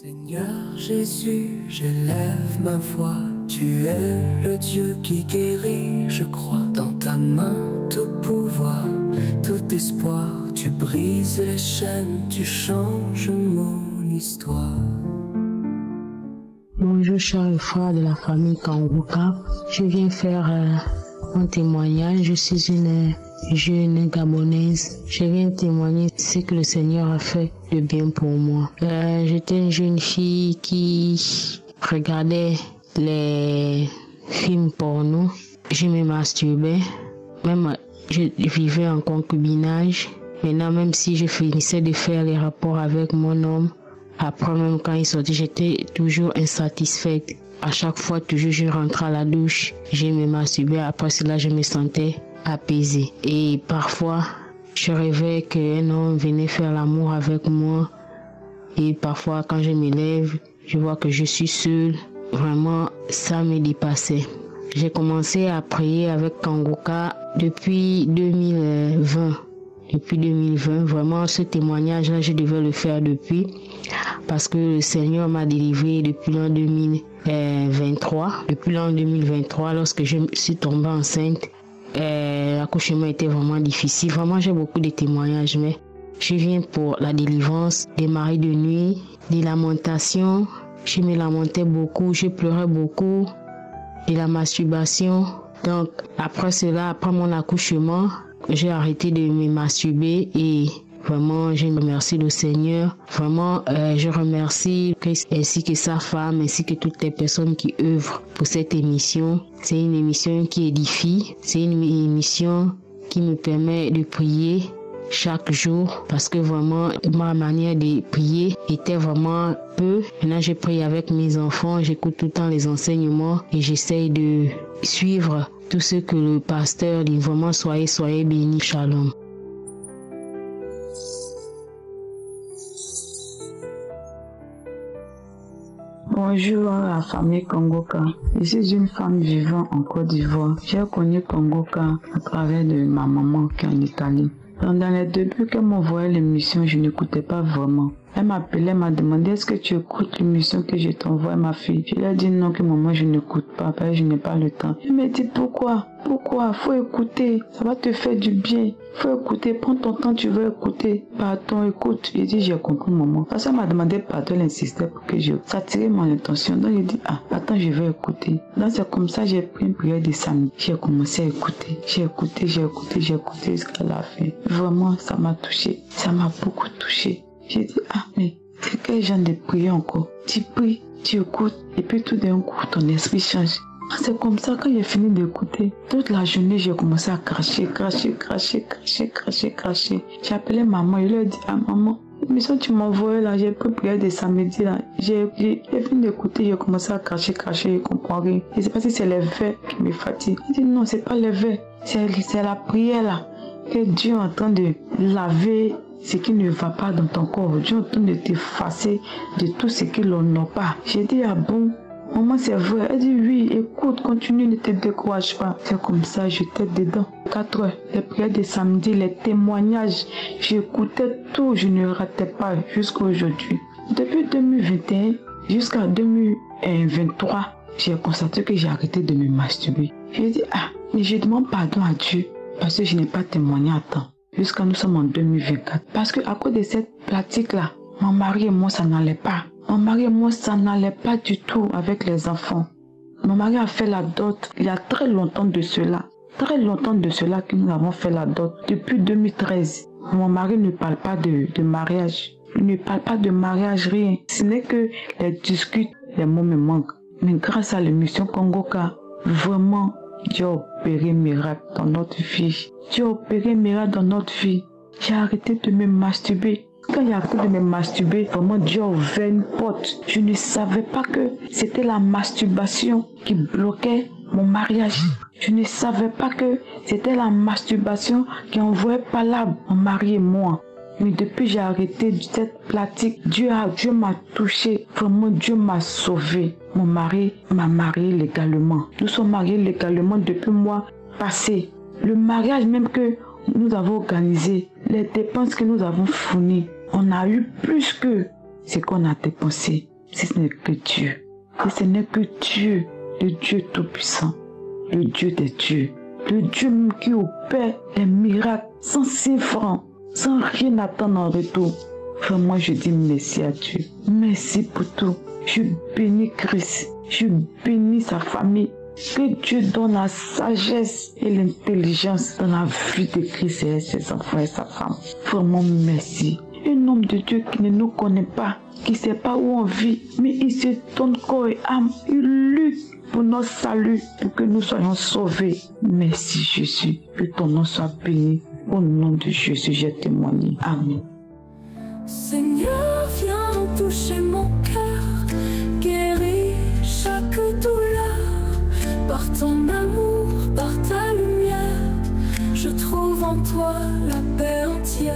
Seigneur Jésus, j'élève ma voix. Tu es le Dieu qui guérit, je crois. Dans ta main, tout pouvoir, tout espoir. Tu brises les chaînes, tu changes mon histoire. Bonjour chers frères de la famille Kangoka. Je viens faire mon témoignage. Je suis une jeune Gabonaise. Je viens témoigner ce que le Seigneur a fait de bien pour moi. J'étais une jeune fille qui regardait les films porno. Je me masturbais. Même je vivais en concubinage. Maintenant, même si je finissais de faire les rapports avec mon homme, après même quand il sortait, j'étais toujours insatisfaite. À chaque fois, toujours je rentrais à la douche, je me masturbais. Après cela, je me sentais apaisée. Et parfois, je rêvais qu'un homme venait faire l'amour avec moi. Et parfois, quand je me lève, je vois que je suis seule. Vraiment, ça me dépassait. J'ai commencé à prier avec Kangoka depuis 2020. Depuis 2020, vraiment, ce témoignage-là, je devais le faire depuis. Parce que le Seigneur m'a délivré depuis l'an 2023. Depuis l'an 2023, lorsque je suis tombée enceinte, l'accouchement était vraiment difficile. Vraiment, j'ai beaucoup de témoignages, mais je viens pour la délivrance des maris de nuit, des lamentations. Je me lamentais beaucoup, je pleurais beaucoup, de la masturbation. Donc, après cela, après mon accouchement, j'ai arrêté de me masturber et vraiment, je remercie le Seigneur. Vraiment, je remercie Christ ainsi que sa femme, ainsi que toutes les personnes qui œuvrent pour cette émission. C'est une émission qui édifie. C'est une émission qui me permet de prier chaque jour parce que vraiment, ma manière de prier était vraiment peu. Maintenant, je prie avec mes enfants, j'écoute tout le temps les enseignements et j'essaye de suivre tout ce que le pasteur dit. Vraiment, soyez bénis. Shalom. Bonjour à la famille Kangoka. Je suis une femme vivant en Côte d'Ivoire. J'ai connu Kangoka à travers de ma maman qui est en Italie. Dans les débuts qu'elle m'envoyait l'émission, je n'écoutais pas vraiment. Elle m'appelait, m'a demandé est-ce que tu écoutes l'émission que je t'envoie, ma fille. Je lui ai dit non, que maman, je n'écoute pas, parce que je n'ai pas le temps. Elle m'a dit pourquoi? Faut écouter, ça va te faire du bien. Faut écouter, prends ton temps, tu veux écouter. Pardon, écoute. J'ai dit j'ai compris maman. Parce qu'elle m'a demandé pardon, elle insistait pour que ça attirait mon attention. Donc j'ai dit attends, je vais écouter. Donc c'est comme ça j'ai pris une prière de samedi. J'ai commencé à écouter. J'ai écouté jusqu'à la fin. Vraiment, ça m'a touché. Ça m'a beaucoup touché. J'ai dit, mais c'est quel genre de prière encore? Tu pries, tu écoutes, et puis tout d'un coup, ton esprit change. C'est comme ça, quand j'ai fini d'écouter, toute la journée, j'ai commencé à cracher. J'ai appelé maman, je lui ai dit, maman, l'émission tu m'envoies là, j'ai pris prière de samedi là. J'ai fini d'écouter, j'ai commencé à cracher, je comprends rien. Je ne sais pas si c'est les vers qui me fatiguent. Il dit, non, c'est pas les vers, c'est la prière là. Que Dieu est en train de laver ce qui ne va pas dans ton corps. Dieu est en train de t'effacer de tout ce qui l'honore pas. J'ai dit, bon, maman, c'est vrai. Elle dit, oui, écoute, continue, ne te décourage pas. C'est comme ça, j'étais dedans. 4 heures, les prières de samedi, les témoignages, j'écoutais tout, je ne ratais pas jusqu'à aujourd'hui. Depuis 2021 jusqu'à 2023, j'ai constaté que j'ai arrêté de me masturber. J'ai dit, mais je demande pardon à Dieu parce que je n'ai pas témoigné à temps. Jusqu'à nous sommes en 2024. Parce que à cause de cette pratique-là, mon mari et moi, ça n'allait pas. Mon mari et moi, ça n'allait pas du tout avec les enfants. Mon mari a fait la dot il y a très longtemps de cela. Très longtemps de cela que nous avons fait la dot. Depuis 2013. Mon mari ne parle pas de mariage. Il ne parle pas de mariage, rien. Ce n'est que les discutes, les mots me manquent. Mais grâce à l'émission Kangoka, vraiment, Dieu a opéré miracle dans notre vie. Dieu a opéré miracle dans notre vie. J'ai arrêté de me masturber. Quand j'ai arrêté de me masturber, vraiment Dieu a ouvert une porte. Je ne savais pas que c'était la masturbation qui bloquait mon mariage. Je ne savais pas que c'était la masturbation qui envoyait pas là mon mari et moi. Mais depuis que j'ai arrêté cette pratique, Dieu m'a touché. Vraiment, Dieu m'a sauvé. Mon mari m'a marié légalement. Nous sommes mariés légalement depuis le mois passé. Le mariage même que nous avons organisé, les dépenses que nous avons fournies, on a eu plus que ce qu'on a dépensé. si ce n'est que Dieu. Et ce n'est que Dieu, le Dieu Tout-Puissant, le Dieu des dieux, le Dieu qui opère les miracles sans 6 francs, sans rien attendre en retour. Vraiment, je dis merci à Dieu. Merci pour tout. Je bénis Christ, je bénis sa famille. Que Dieu donne la sagesse et l'intelligence dans la vie de Christ et ses enfants et sa femme. Vraiment, merci. Un homme de Dieu qui ne nous connaît pas, qui ne sait pas où on vit, mais il se donne corps et âme. Il lutte pour notre salut, pour que nous soyons sauvés. Merci Jésus, que ton nom soit béni. Au nom de Jésus, j'ai témoigné. Amen. Seigneur, viens toucher mon cœur, guéris chaque douleur. Par ton amour, par ta lumière, je trouve en toi la paix entière.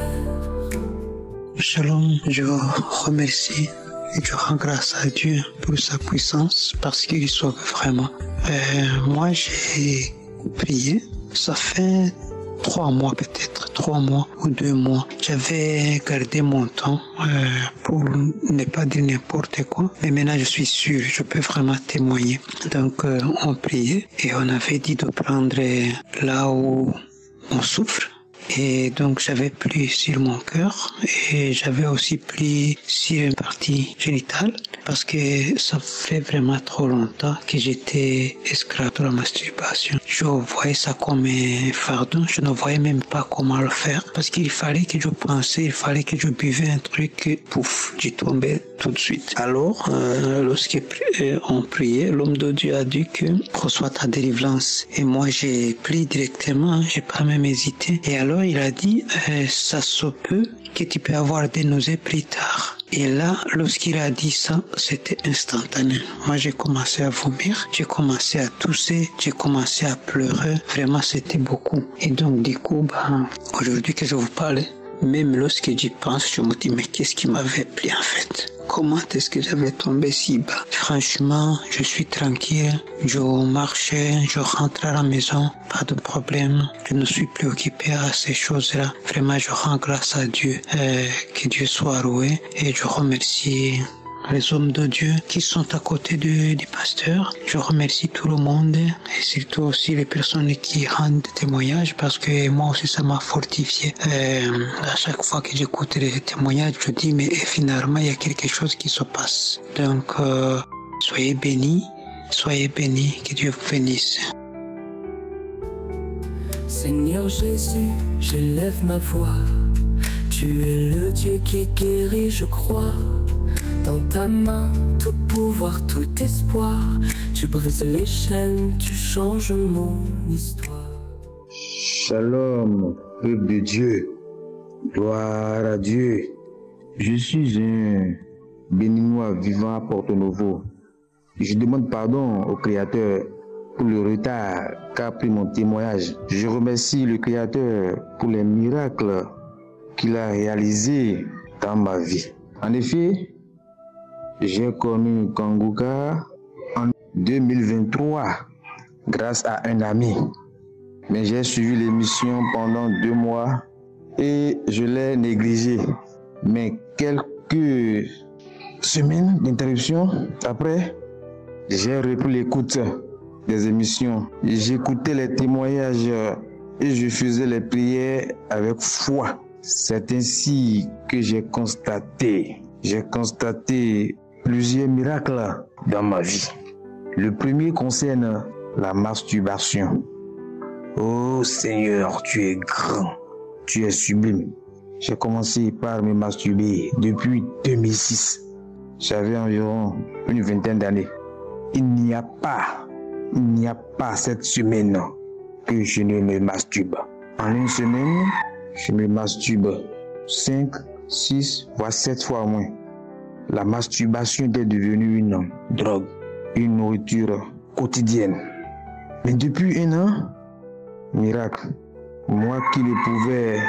Shalom, je vous remercie et je rends grâce à Dieu pour sa puissance parce qu'il sauve vraiment. Moi, j'ai prié, ça fait 3 mois peut-être, 3 mois ou 2 mois. J'avais gardé mon temps pour ne pas dire n'importe quoi. Mais maintenant, je suis sûr, je peux vraiment témoigner. Donc, on priait et on avait dit de prendre là où on souffre. Et donc j'avais pris sur mon cœur et j'avais aussi pris sur une partie génitale parce que ça fait vraiment trop longtemps que j'étais esclave de la masturbation. Je voyais ça comme un fardeau, je ne voyais même pas comment le faire parce qu'il fallait que je pensais, il fallait que je buvais un truc et pouf, j'y tombais tout de suite. Alors, lorsqu'on priait, l'homme de Dieu a dit que reçois ta délivrance. Et moi j'ai pris directement, j'ai pas même hésité. Et alors il a dit, ça se peut que tu peux avoir des nausées plus tard. Et là, lorsqu'il a dit ça, c'était instantané. Moi, j'ai commencé à vomir, j'ai commencé à tousser, j'ai commencé à pleurer. Vraiment, c'était beaucoup. Et donc, du coup, aujourd'hui que je vous parle, même lorsque j'y pense, je me dis, mais qu'est-ce qui m'avait pris en fait? Comment est-ce que j'avais tombé si bas? Franchement, je suis tranquille, je marchais, je rentre à la maison, pas de problème. Je ne suis plus occupé à ces choses-là. Vraiment, je rends grâce à Dieu, que Dieu soit loué et je remercie les hommes de Dieu qui sont à côté du pasteur. Je remercie tout le monde et surtout aussi les personnes qui rendent des témoignages parce que moi aussi ça m'a fortifié. À chaque fois que j'écoute les témoignages, je dis mais finalement il y a quelque chose qui se passe. Donc soyez bénis, que Dieu vous bénisse. Seigneur Jésus, j'élève ma voix. Tu es le Dieu qui guérit, je crois. Dans ta main, tout pouvoir, tout espoir. Tu brises les chaînes, tu changes mon histoire. Shalom, peuple de Dieu. Gloire à Dieu. Je suis un béninois vivant à Porto Novo. Je demande pardon au Créateur pour le retard qu'a pris mon témoignage. Je remercie le Créateur pour les miracles qu'il a réalisés dans ma vie. En effet, j'ai connu Kanguka en 2023 grâce à un ami. Mais j'ai suivi l'émission pendant 2 mois et je l'ai négligé. Mais quelques semaines d'interruption après, j'ai repris l'écoute des émissions. J'écoutais les témoignages et je faisais les prières avec foi. C'est ainsi que j'ai constaté plusieurs miracles dans ma vie. Le premier concerne la masturbation. Oh Seigneur, tu es grand, tu es sublime. J'ai commencé par me masturber depuis 2006. J'avais environ une vingtaine d'années. Il n'y a pas cette semaine que je ne me masturbe. En une semaine, je me masturbe 5, 6, voire 7 fois au moins. La masturbation est devenue une drogue, une nourriture quotidienne. Mais depuis 1 an, miracle, moi qui ne pouvais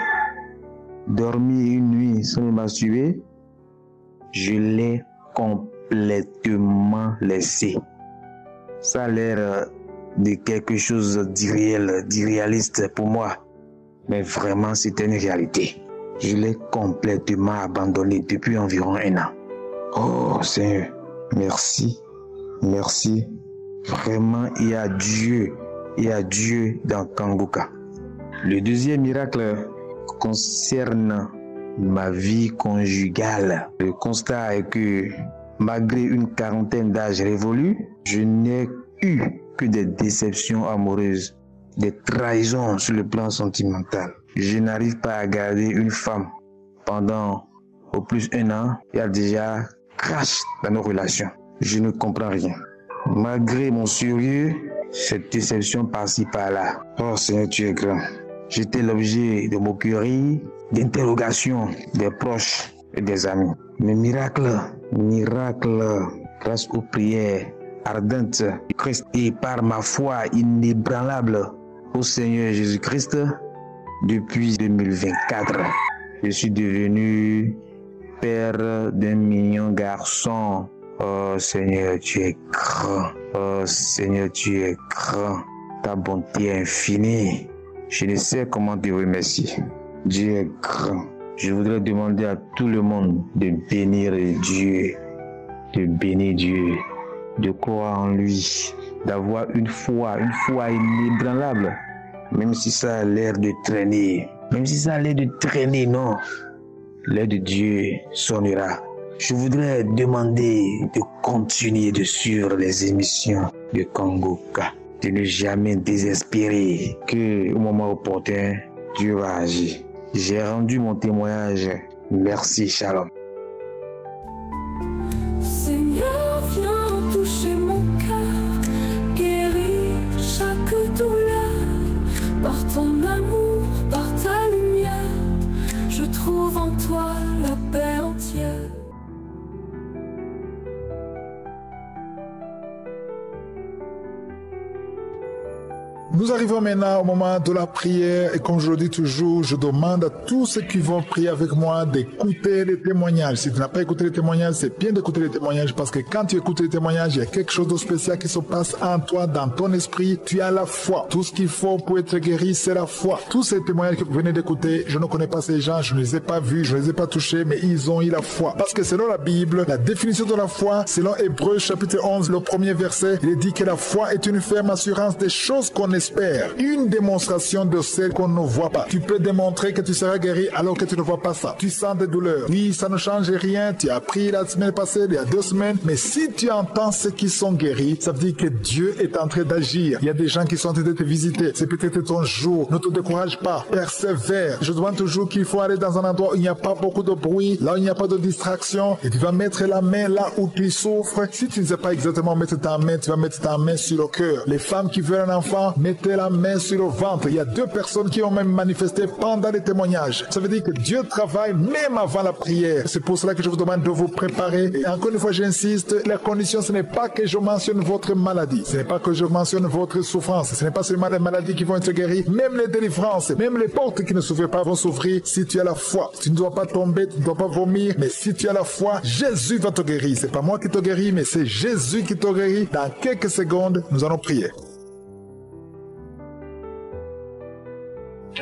dormir une nuit sans me masturber, je l'ai complètement laissé. Ça a l'air de quelque chose d'irréel, d'irréaliste pour moi. Mais vraiment, c'était une réalité. Je l'ai complètement abandonné depuis environ 1 an. Oh Seigneur, Merci, merci. Vraiment, il y a Dieu dans Kangoka. Le deuxième miracle concerne ma vie conjugale. Le constat est que malgré une quarantaine d'âge révolu, je n'ai eu que des déceptions amoureuses, des trahisons sur le plan sentimental. Je n'arrive pas à garder une femme pendant au plus 1 an. Il y a déjà crash dans nos relations. Je ne comprends rien. Malgré mon sérieux, cette déception par-ci par-là. Oh Seigneur, tu es grand. J'étais l'objet de moqueries, d'interrogations des proches et des amis. Mais miracle, grâce aux prières ardentes de Christ et par ma foi inébranlable au Seigneur Jésus-Christ, depuis 2024, je suis devenu père d'un mignon garçon. Oh Seigneur, tu es grand. Oh Seigneur, tu es grand. Ta bonté est infinie. Je ne sais comment te remercier. Dieu est grand. Je voudrais demander à tout le monde de bénir Dieu, de croire en lui, d'avoir une foi inébranlable, même si ça a l'air de traîner, non, l'air de Dieu sonnera. Je voudrais demander de continuer de suivre les émissions de Kangoka, de ne jamais désespérer que au moment opportun, Dieu va agir. J'ai rendu mon témoignage. Merci, shalom. Seigneur, viens toucher mon cœur, guérir chaque douleur. Par ton amour, par ta lumière, je trouve en toi la paix entière. Nous arrivons maintenant au moment de la prière et comme je le dis toujours, je demande à tous ceux qui vont prier avec moi d'écouter les témoignages. Si tu n'as pas écouté les témoignages, c'est bien d'écouter les témoignages parce que quand tu écoutes les témoignages, il y a quelque chose de spécial qui se passe en toi, dans ton esprit. Tu as la foi. Tout ce qu'il faut pour être guéri, c'est la foi. Tous ces témoignages que vous venez d'écouter, je ne connais pas ces gens, je ne les ai pas vus, je ne les ai pas touchés, mais ils ont eu la foi. Parce que selon la Bible, la définition de la foi, selon Hébreux chapitre 11, le premier verset, il est dit que la foi est une ferme assurance des choses qu'on espère. Une démonstration de celle qu'on ne voit pas. Tu peux démontrer que tu seras guéri alors que tu ne vois pas ça. Tu sens des douleurs. Oui, ça ne change rien. Tu as pris la semaine passée, il y a 2 semaines. Mais si tu entends ceux qui sont guéris, ça veut dire que Dieu est en train d'agir. Il y a des gens qui sont en train de te visiter. C'est peut-être ton jour. Ne te décourage pas. Persévère. Je demande toujours qu'il faut aller dans un endroit où il n'y a pas beaucoup de bruit, là où il n'y a pas de distraction. Et tu vas mettre la main là où tu souffres. Si tu ne sais pas exactement mettre ta main, tu vas mettre ta main sur le cœur. Les femmes qui veulent un enfant, mettez la main sur le ventre. Il y a 2 personnes qui ont même manifesté pendant les témoignages. Ça veut dire que Dieu travaille même avant la prière. C'est pour cela que je vous demande de vous préparer. Et encore une fois, j'insiste, la condition, ce n'est pas que je mentionne votre maladie. Ce n'est pas que je mentionne votre souffrance. Ce n'est pas seulement les maladies qui vont être guéries. Même les délivrances, même les portes qui ne s'ouvrent pas vont s'ouvrir si tu as la foi. Tu ne dois pas tomber, tu ne dois pas vomir. Mais si tu as la foi, Jésus va te guérir. C'est pas moi qui te guéris, mais c'est Jésus qui te guérit. Dans quelques secondes, nous allons prier.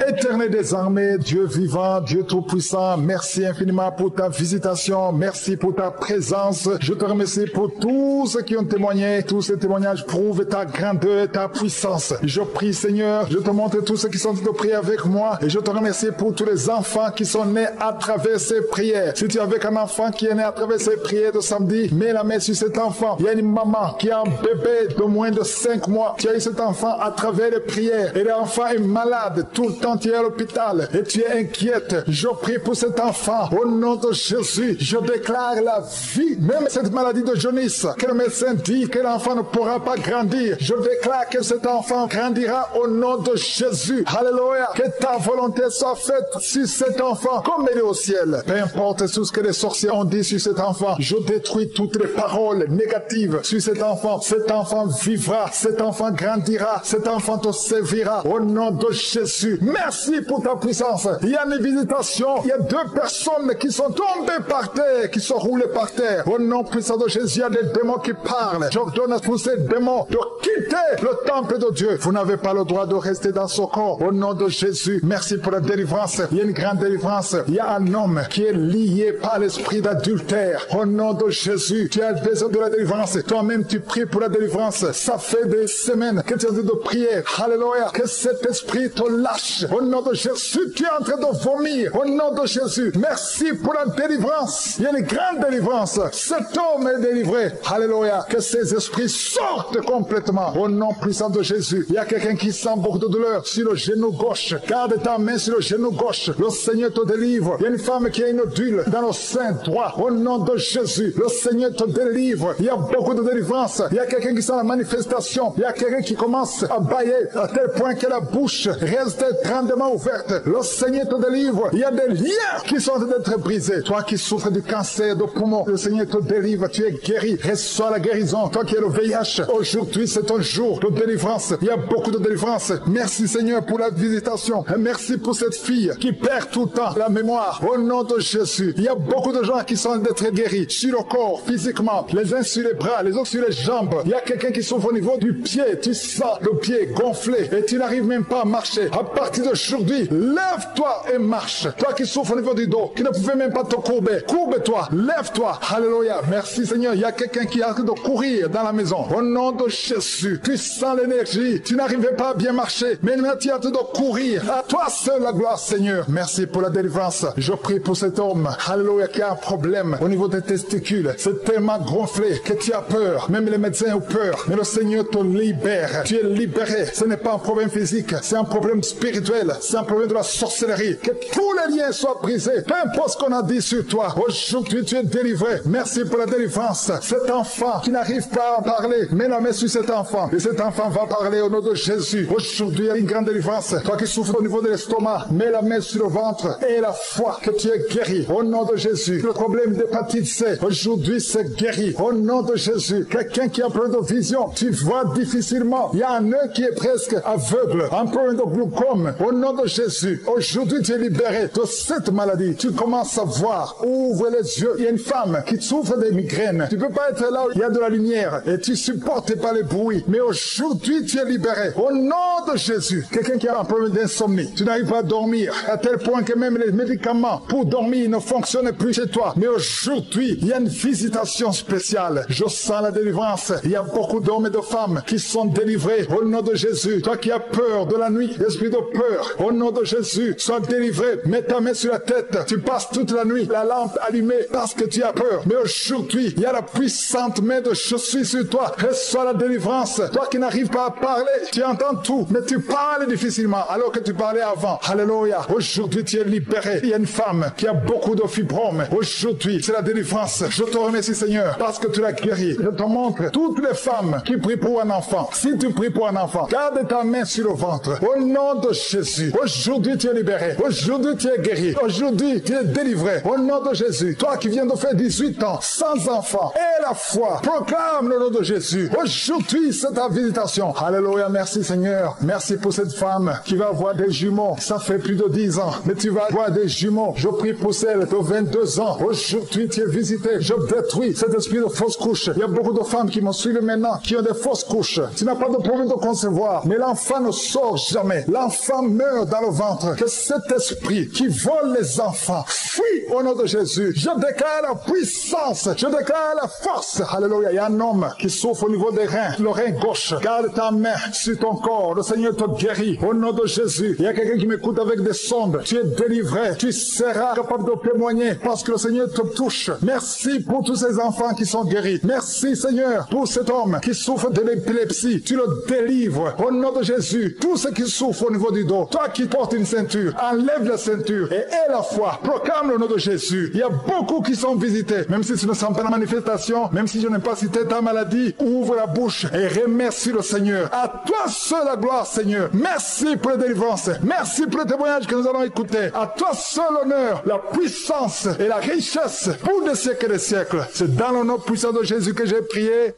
Éternel des armées, Dieu vivant, Dieu tout-puissant, merci infiniment pour ta visitation, merci pour ta présence. Je te remercie pour tous ceux qui ont témoigné. Tous ces témoignages prouvent ta grandeur et ta puissance. Je prie, Seigneur, je te montre tous ceux qui sont de prier avec moi et je te remercie pour tous les enfants qui sont nés à travers ces prières. Si tu es avec un enfant qui est né à travers ces prières de samedi, mets la main sur cet enfant. Il y a une maman qui a un bébé de moins de 5 mois. Tu as eu cet enfant à travers les prières et l'enfant est malade tout le temps. Tu es à l'hôpital et tu es inquiète. Je prie pour cet enfant. Au nom de Jésus, je déclare la vie. Même cette maladie de jaunisse, que le médecin dit que l'enfant ne pourra pas grandir. Je déclare que cet enfant grandira au nom de Jésus. Alléluia. Que ta volonté soit faite sur cet enfant comme elle est au ciel. Peu importe tout ce que les sorciers ont dit sur cet enfant. Je détruis toutes les paroles négatives sur cet enfant. Cet enfant vivra. Cet enfant grandira. Cet enfant te servira. Au nom de Jésus. Merci pour ta puissance. Il y a une visitation. Il y a 2 personnes qui sont tombées par terre, qui sont roulées par terre. Au nom puissant de Jésus, il y a des démons qui parlent. J'ordonne à tous ces démons de quitter le temple de Dieu. Vous n'avez pas le droit de rester dans ce corps. Au nom de Jésus, merci pour la délivrance. Il y a une grande délivrance. Il y a un homme qui est lié par l'esprit d'adultère. Au nom de Jésus, tu as besoin de la délivrance. Toi-même, tu pries pour la délivrance. Ça fait des semaines que tu es en train de prier. Alléluia. Que cet esprit te lâche. Au nom de Jésus, tu es en train de vomir. Au nom de Jésus, merci pour la délivrance. Il y a une grande délivrance. Cet homme est délivré. Alléluia. Que ces esprits sortent complètement. Au nom puissant de Jésus. Il y a quelqu'un qui sent beaucoup de douleur sur le genou gauche. Garde ta main sur le genou gauche. Le Seigneur te délivre. Il y a une femme qui a une nodule dans le sein droit. Au nom de Jésus, le Seigneur te délivre. Il y a beaucoup de délivrance. Il y a quelqu'un qui sent la manifestation. Il y a quelqu'un qui commence à bailler à tel point que la bouche reste grandement ouverte. Le Seigneur te délivre. Il y a des liens qui sont en train d'être brisés. Toi qui souffres du cancer de poumon, le Seigneur te délivre. Tu es guéri. Reçois la guérison. Toi qui es le VIH, aujourd'hui c'est un jour de délivrance. Il y a beaucoup de délivrance. Merci Seigneur pour la visitation. Et merci pour cette fille qui perd tout le temps la mémoire. Au nom de Jésus, il y a beaucoup de gens qui sont d'être guéris sur le corps, physiquement, les uns sur les bras, les autres sur les jambes. Il y a quelqu'un qui souffre au niveau du pied. Tu sens le pied gonflé et tu n'arrives même pas à marcher. À partir d'aujourd'hui, lève-toi et marche. Toi qui souffres au niveau du dos, qui ne pouvais même pas te courber, courbe-toi, lève-toi. Alléluia. Merci Seigneur. Il y a quelqu'un qui a de courir dans la maison. Au nom de Jésus, tu sens l'énergie. Tu n'arrivais pas à bien marcher, mais maintenant tu as de courir. À toi seul la gloire, Seigneur. Merci pour la délivrance. Je prie pour cet homme, alléluia, qui a un problème au niveau des testicules. C'est tellement gonflé que tu as peur. Même les médecins ont peur. Mais le Seigneur te libère. Tu es libéré. Ce n'est pas un problème physique, c'est un problème spirituel. C'est un problème de la sorcellerie. Que tous les liens soient brisés. Peu importe ce qu'on a dit sur toi. Aujourd'hui, tu es délivré. Merci pour la délivrance. Cet enfant qui n'arrive pas à parler, mets la main sur cet enfant. Et cet enfant va parler au nom de Jésus. Aujourd'hui, il y a une grande délivrance. Toi qui souffres au niveau de l'estomac, mets la main sur le ventre et la foi que tu es guéri. Au nom de Jésus. Le problème d'hépatite C, aujourd'hui, c'est guéri. Au nom de Jésus. Quelqu'un qui a un problème de vision, tu vois difficilement. Il y a un œil qui est presque aveugle. Un problème de glaucome. Au nom de Jésus. Aujourd'hui, tu es libéré de cette maladie. Tu commences à voir. Ouvre les yeux. Il y a une femme qui souffre des migraines. Tu ne peux pas être là où il y a de la lumière et tu supportes pas les bruits. Mais aujourd'hui, tu es libéré. Au nom de Jésus. Quelqu'un qui a un problème d'insomnie. Tu n'arrives pas à dormir. À tel point que même les médicaments pour dormir ne fonctionnent plus chez toi. Mais aujourd'hui, il y a une visitation spéciale. Je sens la délivrance. Il y a beaucoup d'hommes et de femmes qui sont délivrés au nom de Jésus. Toi qui as peur de la nuit, esprit de peur, au nom de Jésus, sois délivré. Mets ta main sur la tête. Tu passes toute la nuit, la lampe allumée parce que tu as peur. Mais aujourd'hui, il y a la puissante main de je suis sur toi. Reçois la délivrance. Toi qui n'arrives pas à parler, tu entends tout, mais tu parles difficilement alors que tu parlais avant. Alléluia. Aujourd'hui, tu es libéré. Il y a une femme qui a beaucoup de fibromes. Aujourd'hui, c'est la délivrance. Je te remercie, Seigneur, parce que tu l'as guéri. Je te montre toutes les femmes qui prient pour un enfant. Si tu pries pour un enfant, garde ta main sur le ventre. Au nom de Jésus. Aujourd'hui, tu es libéré. Aujourd'hui, tu es guéri. Aujourd'hui, tu es délivré. Au nom de Jésus. Toi qui viens de faire 18 ans, sans enfant, et la foi, proclame le nom de Jésus. Aujourd'hui, c'est ta visitation. Alléluia. Merci, Seigneur. Merci pour cette femme qui va avoir des jumeaux. Ça fait plus de 10 ans, mais tu vas avoir des jumeaux. Je prie pour celle de 22 ans. Aujourd'hui, tu es visité. Je détruis cet esprit de fausse couche. Il y a beaucoup de femmes qui me suivent maintenant, qui ont des fausses couches. Tu n'as pas de problème de concevoir, mais l'enfant ne sort jamais. L'enfant meurt dans le ventre. Que cet esprit qui vole les enfants fuit au nom de Jésus. Je déclare la puissance. Je déclare la force. Alléluia. Il y a un homme qui souffre au niveau des reins, le rein gauche. Garde ta main sur ton corps. Le Seigneur te guérit au nom de Jésus. Il y a quelqu'un qui m'écoute avec des sondes. Tu es délivré. Tu seras capable de témoigner parce que le Seigneur te touche. Merci pour tous ces enfants qui sont guéris. Merci Seigneur pour cet homme qui souffre de l'épilepsie. Tu le délivres au nom de Jésus. Tous ceux qui souffrent au niveau du dos. Toi qui portes une ceinture, enlève la ceinture et aie la foi. Proclame le nom de Jésus. Il y a beaucoup qui sont visités. Même si tu ne sens pas la manifestation, même si je n'ai pas cité ta maladie, ouvre la bouche et remercie le Seigneur. À toi seul la gloire, Seigneur. Merci pour la délivrance. Merci pour le témoignage que nous allons écouter. À toi seul l'honneur, la puissance et la richesse pour des siècles et des siècles. C'est dans le nom puissant de Jésus que j'ai prié.